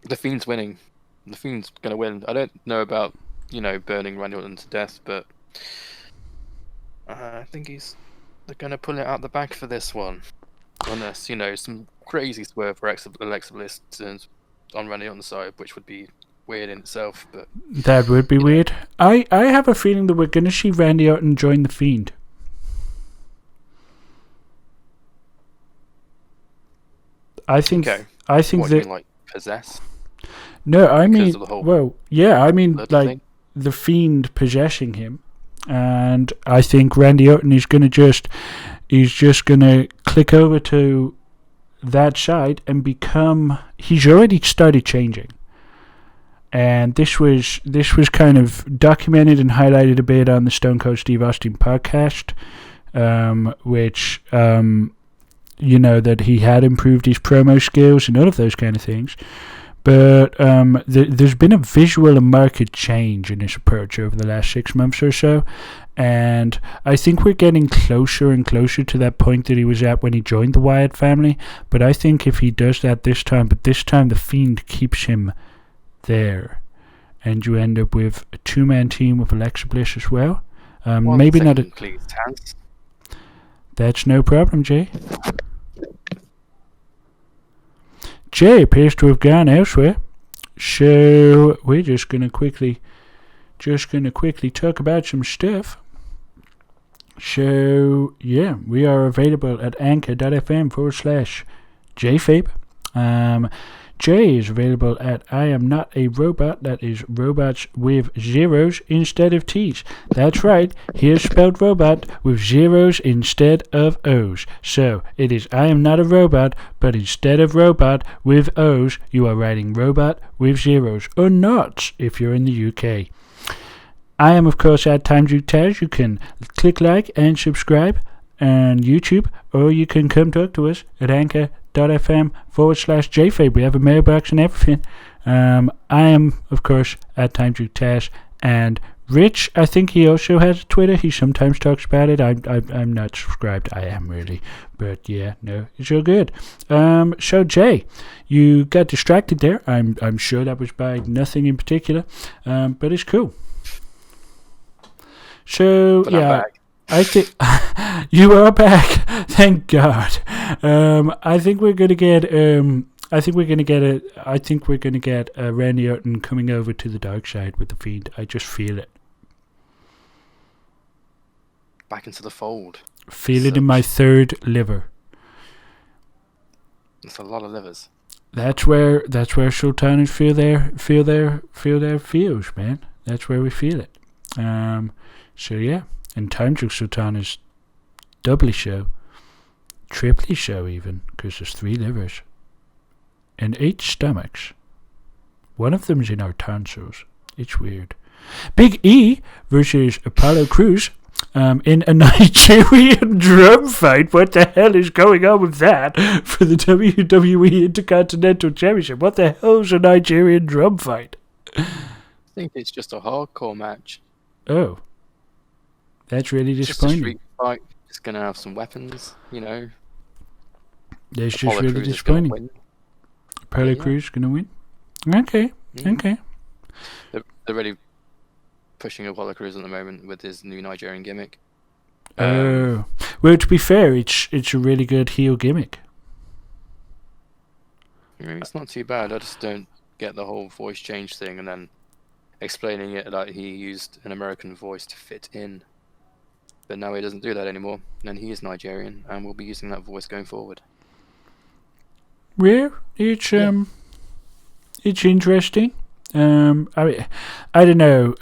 The Fiend's winning. The Fiend's going to win. I don't know about, burning Randy Orton to death, but I think they're going to pull it out the bag for this one. Unless, some crazy swerve for Alexa Bliss turns on Randy Orton's side, which would be weird in itself. But That would be weird. I have a feeling that we're going to see Randy Orton join the Fiend. I think okay. I think What do that you mean, like possess? no, I mean, Because of the whole well, yeah, I mean, blood like thing? the Fiend possessing him, and I think Randy Orton is going to he's just going to click over to that side and become. He's already started changing. and this was kind of documented and highlighted a bit on the Stone Cold Steve Austin podcast, which that he had improved his promo skills and all of those kind of things. But there's been a visual and market change in his approach over the last 6 months or so, and I think we're getting closer and closer to that point that he was at when he joined the Wyatt family. But I think if he does that this time, the Fiend keeps him there, and you end up with a 2-man team with Alexa Bliss as well. Maybe not a... Please, Taz. That's no problem, Jay. Jay appears to have gone elsewhere, so we're just gonna quickly talk about some stuff. So yeah, we are available at anchor.fm/JFabe. Jay is available at I Am Not a Robot. That is robots with zeros instead of T's. That's right, here's spelled robot with zeros instead of O's. So it is I Am Not a Robot, but instead of robot with O's, you are writing robot with zeros, or not if you're in the UK. I am, of course, at TimeJukeTaz. You can click like and subscribe on YouTube, or you can come talk to us at anchor.fm/JFabe. We have a mailbox and everything. I am, of course, at TimeJukeTaz. And Rich, I think he also has a Twitter. He sometimes talks about it. I'm not subscribed. I am really. But yeah, no, it's all good. So Jay, you got distracted there. I'm sure that was by nothing in particular. But it's cool. So But yeah, I'm back. I think you are back. Thank God. I think we're gonna get Randy Orton coming over to the dark side with the Fiend. I just feel it. Back into the fold. Feel it in my third liver. That's a lot of livers. That's where Sultanas feel their feels, man. That's where we feel it. So yeah, and Timejuke Sultanas doubly so, triply so even, because there's 3 livers and 8 stomachs. One of them's in our tonsils. It's weird. Big E versus Apollo Crews in a Nigerian drum fight. What the hell is going on with that for the WWE Intercontinental Championship? What the hell's a Nigerian drum fight? I think it's just a hardcore match. Oh. That's really Just a disappointing. street fight. It's going to have some weapons, That's just Apollo really Crews is gonna disappointing. win. Apollo Yeah. Crews going to win? Okay. Mhm. Okay. They're really pushing Apollo Crews at the moment with his new Nigerian gimmick. Oh. Well, to be fair, it's a really good heel gimmick. It's not too bad. I just don't get the whole voice change thing and then explaining it like he used an American voice to fit in. But now he doesn't do that anymore, and he is Nigerian, and we'll be using that voice going forward. Yeah, it's interesting. I don't know.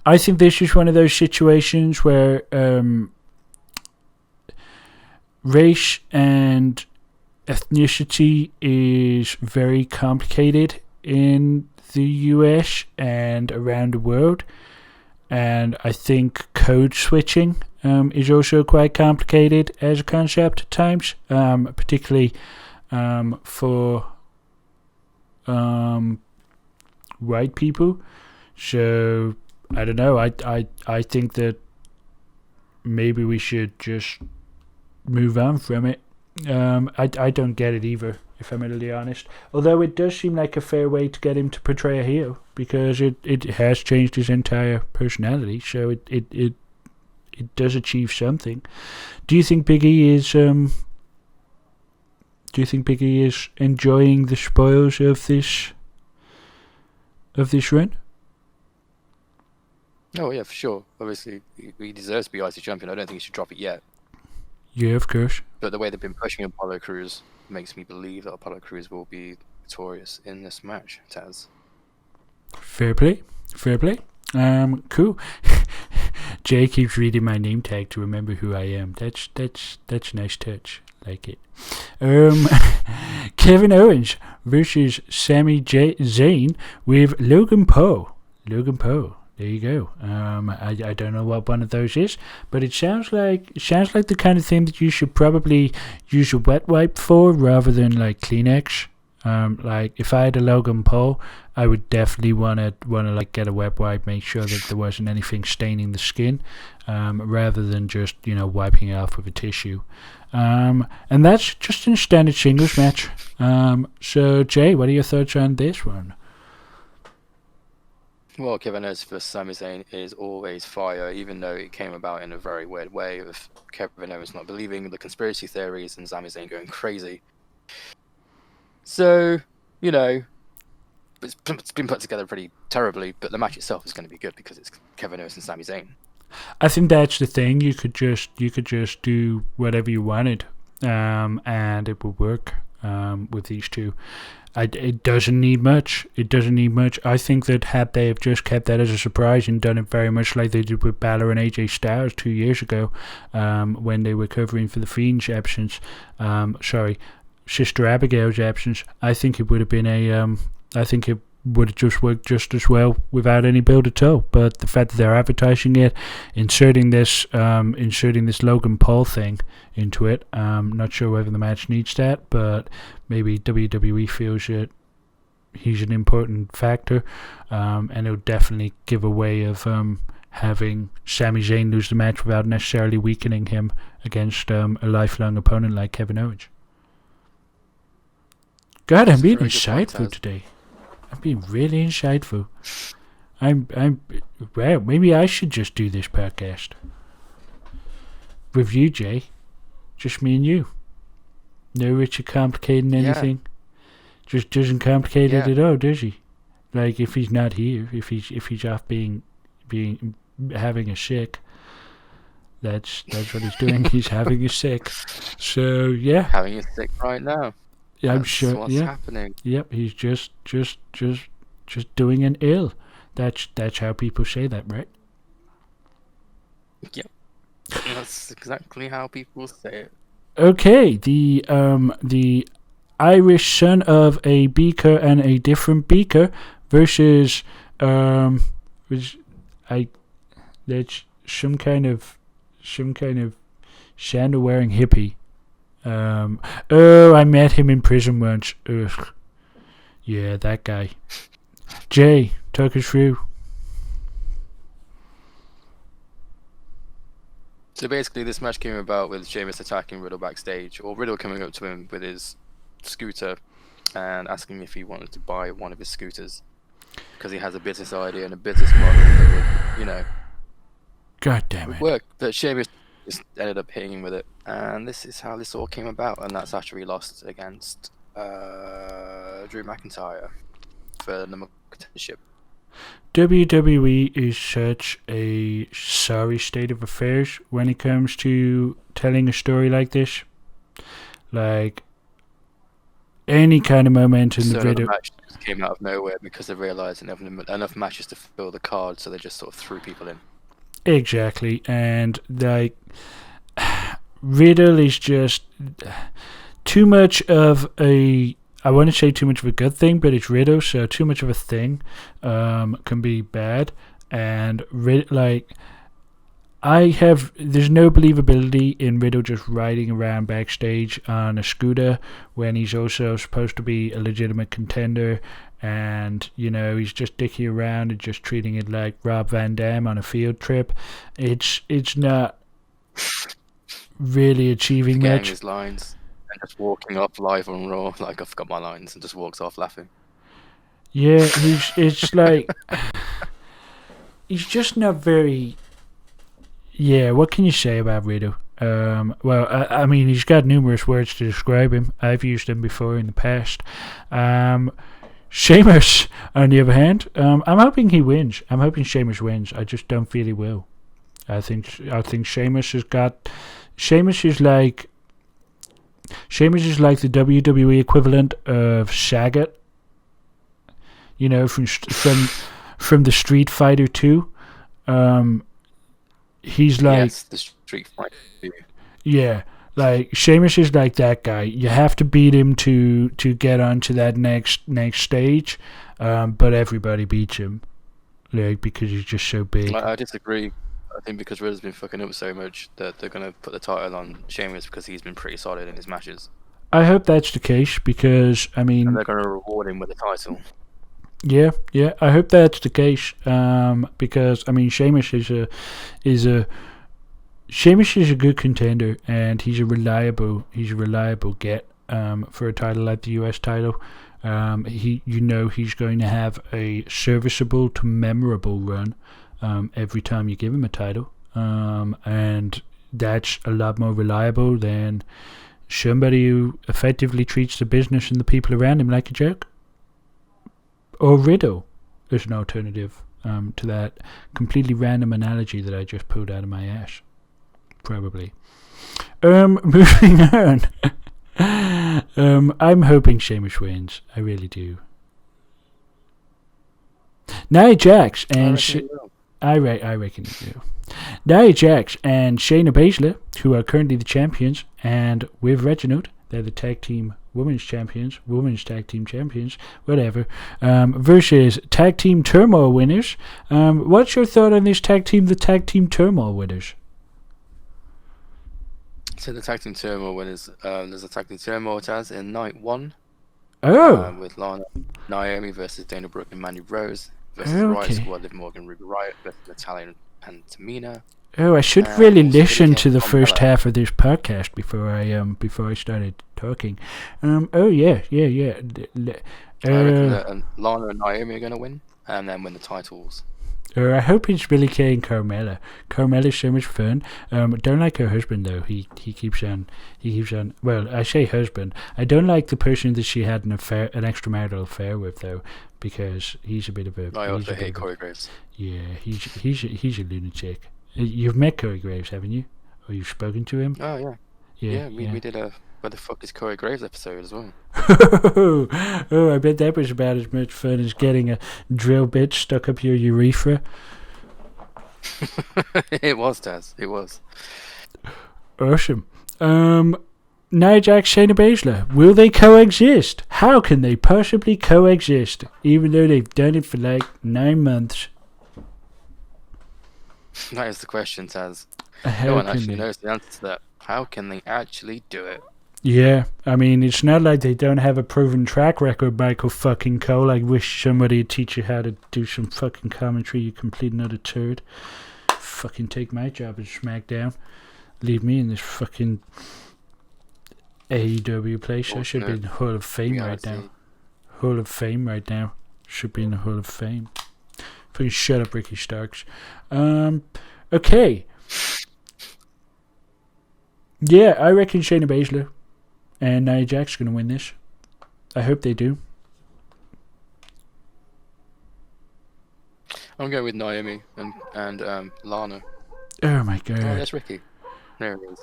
I think this is one of those situations where race and ethnicity is very complicated in the US and around the world, and I think code switching is also quite complicated as a concept at times, particularly for white people. So I don't know. I think that maybe we should just move on from it. I don't get it either, if I'm really honest. Although it does seem like a fair way to get him to portray a heel, because it has changed his entire personality. So it does achieve something. Do you think Big E is enjoying the spoils of this run? Oh yeah, for sure. Obviously, he deserves to be IC champion. I don't think he should drop it yet. Yeah, of course. But the way they've been pushing Apollo Crews makes me believe that Apollo Crews will be victorious in this match, Taz. Fair play. Cool. Jay keeps reading my name tag to remember who I am. That's a nice touch. Like it. Um, Kevin Owens versus Sami Zayn with Logan Paul. Logan Paul. There you go. I don't know what one of those is, but it sounds like the kind of thing that you should probably use a wet wipe for rather than like Kleenex. Like if I had a Logan Paul, I would definitely wanna like get a wet wipe, make sure that there wasn't anything staining the skin, rather than just wiping it off with a tissue. And that's just in a standard singles match. So Jay, what are your thoughts on this one? Well, Kevin Owens vs Sami Zayn is always fire, even though it came about in a very weird way, with Kevin Owens not believing the conspiracy theories and Sami Zayn going crazy. So, it's been put together pretty terribly, but the match itself is going to be good because it's Kevin Owens and Sami Zayn. I think that's the thing. You could just do whatever you wanted, and it would work with these two. It doesn't need much. I think that had they have just kept that as a surprise and done it very much like they did with Balor and AJ Styles 2 years ago, when they were covering for the Fiend's absence. Sister Abigail's absence. I think it would have been I think it would have just worked just as well without any build at all. But the fact that they're advertising it, inserting this Logan Paul thing into it, not sure whether the match needs that, but maybe WWE feels that he's an important factor, and it'll definitely give a way of having Sami Zayn lose the match without necessarily weakening him against a lifelong opponent like Kevin Owens. God, I'm being insightful today. I'm being really insightful. Well, maybe I should just do this podcast with you, Jay. Just me and you. No Richard complicating anything. Just doesn't complicate it at all, does he? Like if he's not here, if he's off being having a sick. That's what he's doing. He's having a sick. So yeah. Having a sick right now. Yeah, I'm That's sure. what's happening. Yep, he's just doing an ill. That's how people say that, right? Yep. That's exactly how people say it. Okay, the Irish son of a beaker and a different beaker versus that's some kind of sandal wearing hippie. I met him in prison once. Ugh. Yeah, that guy. Jay, talk us through. So basically, this match came about with Sheamus attacking Riddle backstage, or Riddle coming up to him with his scooter and asking if he wanted to buy one of his scooters because he has a business idea and a business model that would, God damn it. work. But Sheamus just ended up hitting him with it, and this is how this all came about, and that's after he lost against Drew McIntyre for the number contendership. WWE is such a sorry state of affairs when it comes to telling a story like this. Like any kind of momentum in the video. The match just came out of nowhere because they realised enough matches to fill the card, so they just sort of threw people in. Exactly, and like Riddle is just too much of a, I want to say too much of a good thing, but it's Riddle, so too much of a thing can be bad. And there's no believability in Riddle just riding around backstage on a scooter when he's also supposed to be a legitimate contender. And he's just dicking around and just treating it like Rob Van Dam on a field trip. It's not really achieving Getting much. his lines and just walking off live on Raw like I forgot my lines and just walks off laughing. Yeah, it's like he's just not very. Yeah, what can you say about Riddle? Well, I mean, he's got numerous words to describe him. I've used them before in the past. Sheamus, on the other hand, I'm hoping he wins. I'm hoping Sheamus wins. I just don't feel he will. I think Sheamus has got. Sheamus is like the WWE equivalent of Sagat. From the Street Fighter 2. He's like, yes, the Street Fighter 2. Yeah, Like Sheamus is like that guy. You have to beat him to get onto that next stage, but everybody beats him, like because he's just so big. I disagree. I think because Riddle's been fucking up so much that they're gonna put the title on Sheamus because he's been pretty solid in his matches. I hope that's the case because I mean, and they're gonna reward him with the title. Yeah, I hope that's the case. Because I mean, Sheamus is a good contender, and he's a reliable get for a title like the US title. He's going to have a serviceable to memorable run every time you give him a title, and that's a lot more reliable than somebody who effectively treats the business and the people around him like a joke. Or Riddle is an alternative to that completely random analogy that I just pulled out of my ass. Probably. Moving on. I'm hoping Sheamus wins. I really do. Nia Jax and I reckon you do. Nia Jax and Shayna Baszler, who are currently the champions, and with Reginald, they're the women's tag team champions, whatever, versus tag team turmoil winners. What's your thought on this the tag team turmoil winners? So the tag team turmoil winners, there's a tag team turmoil Taz in night 1. With Lana, Naomi versus Dana Brooke and Mandy Rose versus Riot Squad, Liv Morgan, Ruby Riott versus Natalya and Tamina. Oh, I should really listen to the first half of this podcast before I started talking. Yeah. I reckon that Lana and Naomi are gonna win, and then win the titles. I hope it's Billie Kay and Carmella. Carmella's so much fun. Don't like her husband though. He keeps on. Well, I say husband. I don't like the person that she had an extramarital affair with though, because he's a bit of a. I also hate Corey Graves. Yeah, he's a lunatic. You've met Corey Graves, haven't you? Or you've spoken to him? Oh yeah. Yeah, we did a "Where the fuck is Corey Graves" episode as well. Oh, I bet that was about as much fun as getting a drill bit stuck up your urethra. It was, Taz. It was. Awesome. Nia Jax, Shayna Baszler. Will they coexist? How can they possibly coexist, even though they've done it for like 9 months? That is the question, Taz. No one actually knows the answer to that. How can they actually do it? Yeah, I mean, it's not like they don't have a proven track record, Michael fucking Cole. I wish somebody would teach you how to do some fucking commentary, you complete another turd. Fucking take my job at SmackDown. Leave me in this fucking AEW place. I should be in the Hall of Fame right now. Hall of Fame right now. Should be in the Hall of Fame. Fucking shut up, Ricky Starks. Okay. Yeah, I reckon Shayna Baszler and Nia Jax are going to win this. I hope they do. I'm going with Naomi and Lana. Oh my god. Oh, that's Ricky. There it is.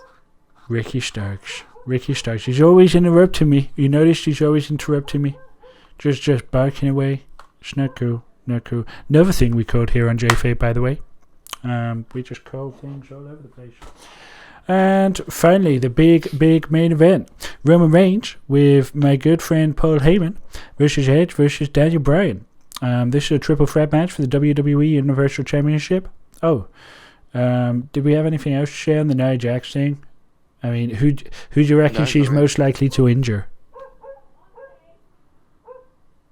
Ricky Starks. He's always interrupting me. You noticed he's always interrupting me. Just barking away. It's not cool. Another thing we called here on JFabe, by the way. We just call things all over the place. And finally, the big main event. Roman Reigns with my good friend Paul Heyman versus Edge versus Daniel Bryan. This is a triple threat match for the WWE Universal Championship. Oh, did we have anything else to say on the Nia Jax thing? I mean, who do you reckon she's most likely to injure?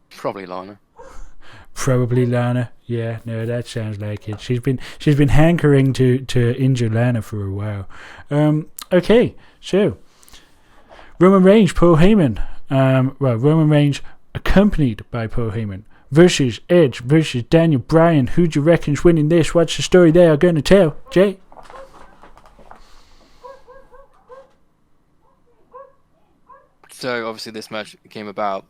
Probably Lana. Probably Lana. Yeah, no, that sounds like it. She's been hankering to injure Lana for a while. Okay, so Roman Reigns, Paul Heyman. Roman Reigns accompanied by Paul Heyman versus Edge versus Daniel Bryan. Who do you reckon's winning this? What's the story they are going to tell, Jay? So obviously this match came about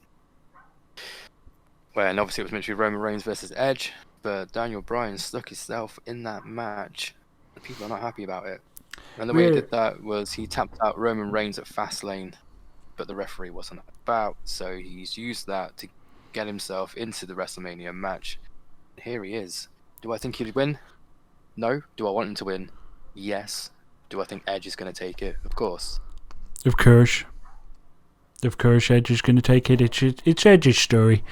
when obviously it was meant to be Roman Reigns versus Edge, but Daniel Bryan stuck himself in that match. The people are not happy about it. And the way he did that was he tapped out Roman Reigns at Fastlane, but the referee wasn't about, so he's used that to get himself into the WrestleMania match. Here he is. Do I think he'd win? No. Do I want him to win? Yes. Do I think Edge is going to take it? Of course. Of course. Edge is going to take it. It's Edge's story.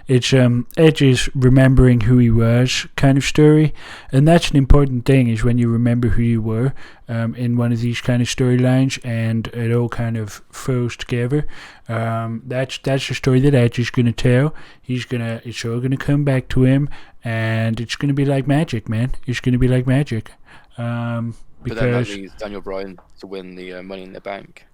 It's Edge's remembering who he was kind of story, and that's an important thing. Is when you remember who you were in one of these kind of storylines, and it all kind of flows together. That's the story that Edge is going to tell. It's all going to come back to him, and it's going to be like magic, man. It's going to be like magic. But then that leaves Daniel Bryan to win the Money in the Bank.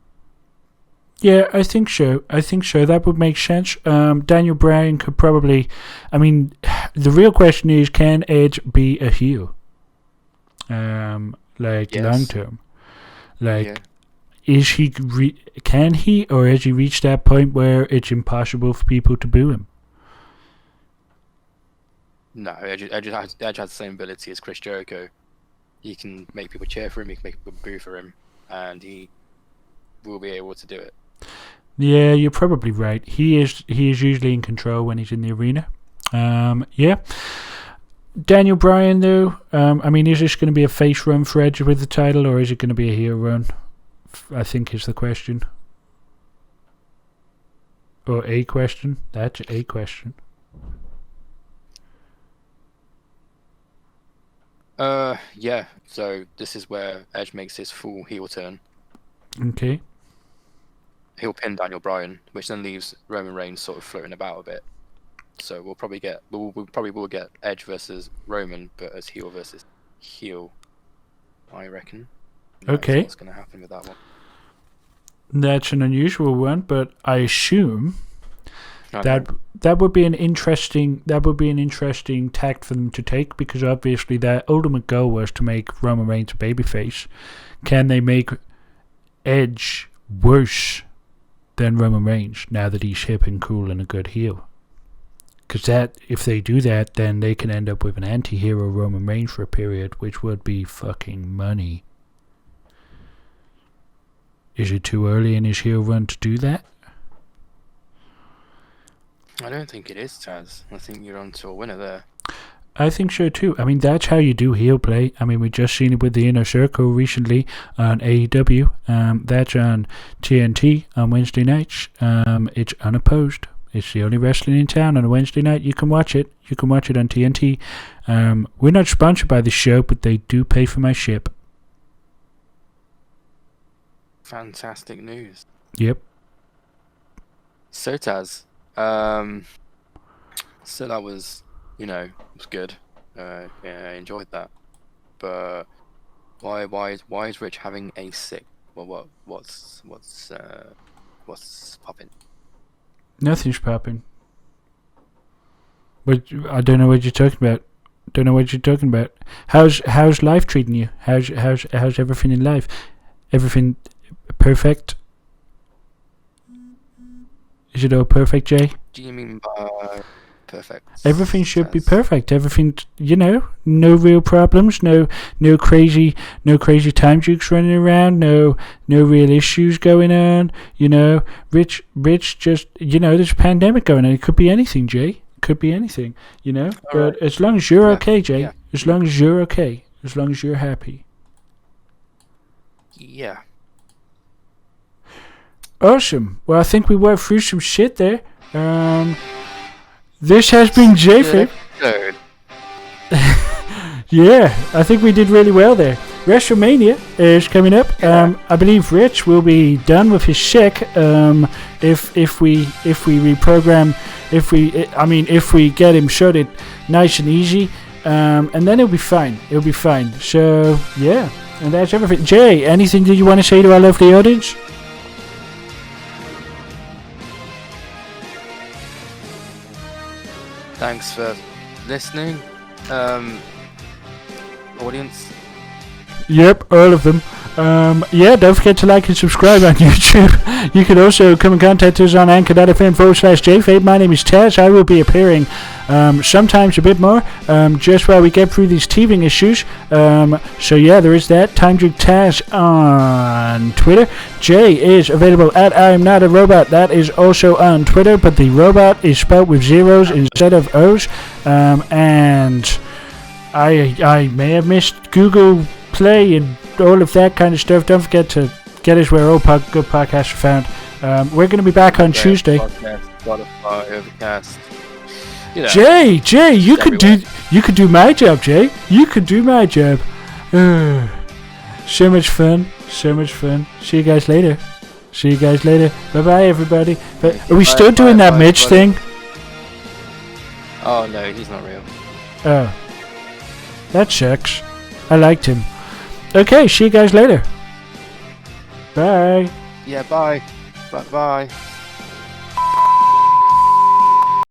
Yeah, I think so. That would make sense. Daniel Bryan could probably... I mean, the real question is, can Edge be a heel? Yes. Long term. Is he... can he, or has he reached that point where it's impossible for people to boo him? No, Edge has the same ability as Chris Jericho. He can make people cheer for him, he can make people boo for him, and he will be able to do it. Yeah, you're probably right. He is usually in control when he's in the arena. Yeah. Daniel Bryan, though, I mean, is this going to be a face run for Edge with the title, or is it going to be a heel run? I think is the question. Or a question. That's a question. Yeah. So this is where Edge makes his full heel turn. Okay. He'll pin Daniel Bryan, which then leaves Roman Reigns sort of floating about a bit. So we'll probably get Edge versus Roman, but as heel versus heel, I reckon. Okay. What's going to happen with that one? That's an unusual one, but I assume that would be an interesting tact for them to take, because obviously their ultimate goal was to make Roman Reigns a babyface. Can they make Edge worse than Roman Reigns now that he's hip and cool and a good heel? Because if they do that, then they can end up with an anti-hero Roman Reigns for a period, which would be fucking money. Is it too early in his heel run to do that? I don't think it is, Taz. I think you're on to a winner there. I think so too. I mean, that's how you do heel play. I mean, we just seen it with the Inner Circle recently on AEW. That's on TNT on Wednesday nights. It's unopposed. It's the only wrestling in town on a Wednesday night. You can watch it. You can watch it on TNT. We're not sponsored by the show, but they do pay for my ship. Fantastic news. Yep. So Taz, so that was, it was good. Yeah, I enjoyed that. But why is Rich having a sick? Well, what's popping? Nothing's popping. But I don't know what you're talking about. How's life treating you? How's everything in life? Everything perfect? Is it all perfect, Jay? Do you mean by perfect? Everything should be perfect. Everything, no real problems, no crazy time jukes running around, no real issues going on. Rich just, there's a pandemic going on. It could be anything, Jay. It could be anything, But right. As long as you're okay, Jay, as long as you're okay, as long as you're happy. Yeah. Awesome. Well, I think we worked through some shit there. This has been JFabe. Yeah, I think we did really well there. WrestleMania is coming up. I believe Rich will be done with his sick. If we reprogram, if we get him shutted nice and easy, and then it'll be fine. It'll be fine. So yeah, and that's everything. Jay, anything that you want to say to our lovely audience? Thanks for listening, audience. Yep, all of them. Don't forget to like and subscribe on YouTube. You can also come and contact us on anchor.fm/JFabe. My name is Taz. I will be appearing sometimes a bit more, just while we get through these teething issues. So yeah, there is that. TimeDrink Taz on Twitter. Jay is available at I'm Not a Robot. That is also on Twitter, but the robot is spelled with zeros instead of O's. And I may have missed Google Play and all of that kind of stuff. Don't forget to Get us where all good podcasts are found. We're going to be back on Tuesday. Podcast, Spotify, Overcast. You know, Jay, you could everywhere. do my job, Jay. You could do my job. So much fun. See you guys later. Bye bye, everybody. Are we still doing that Mitch thing? Oh no, he's not real. Oh, that sucks. I liked him. Okay, see you guys later. Bye. Yeah, bye. Bye.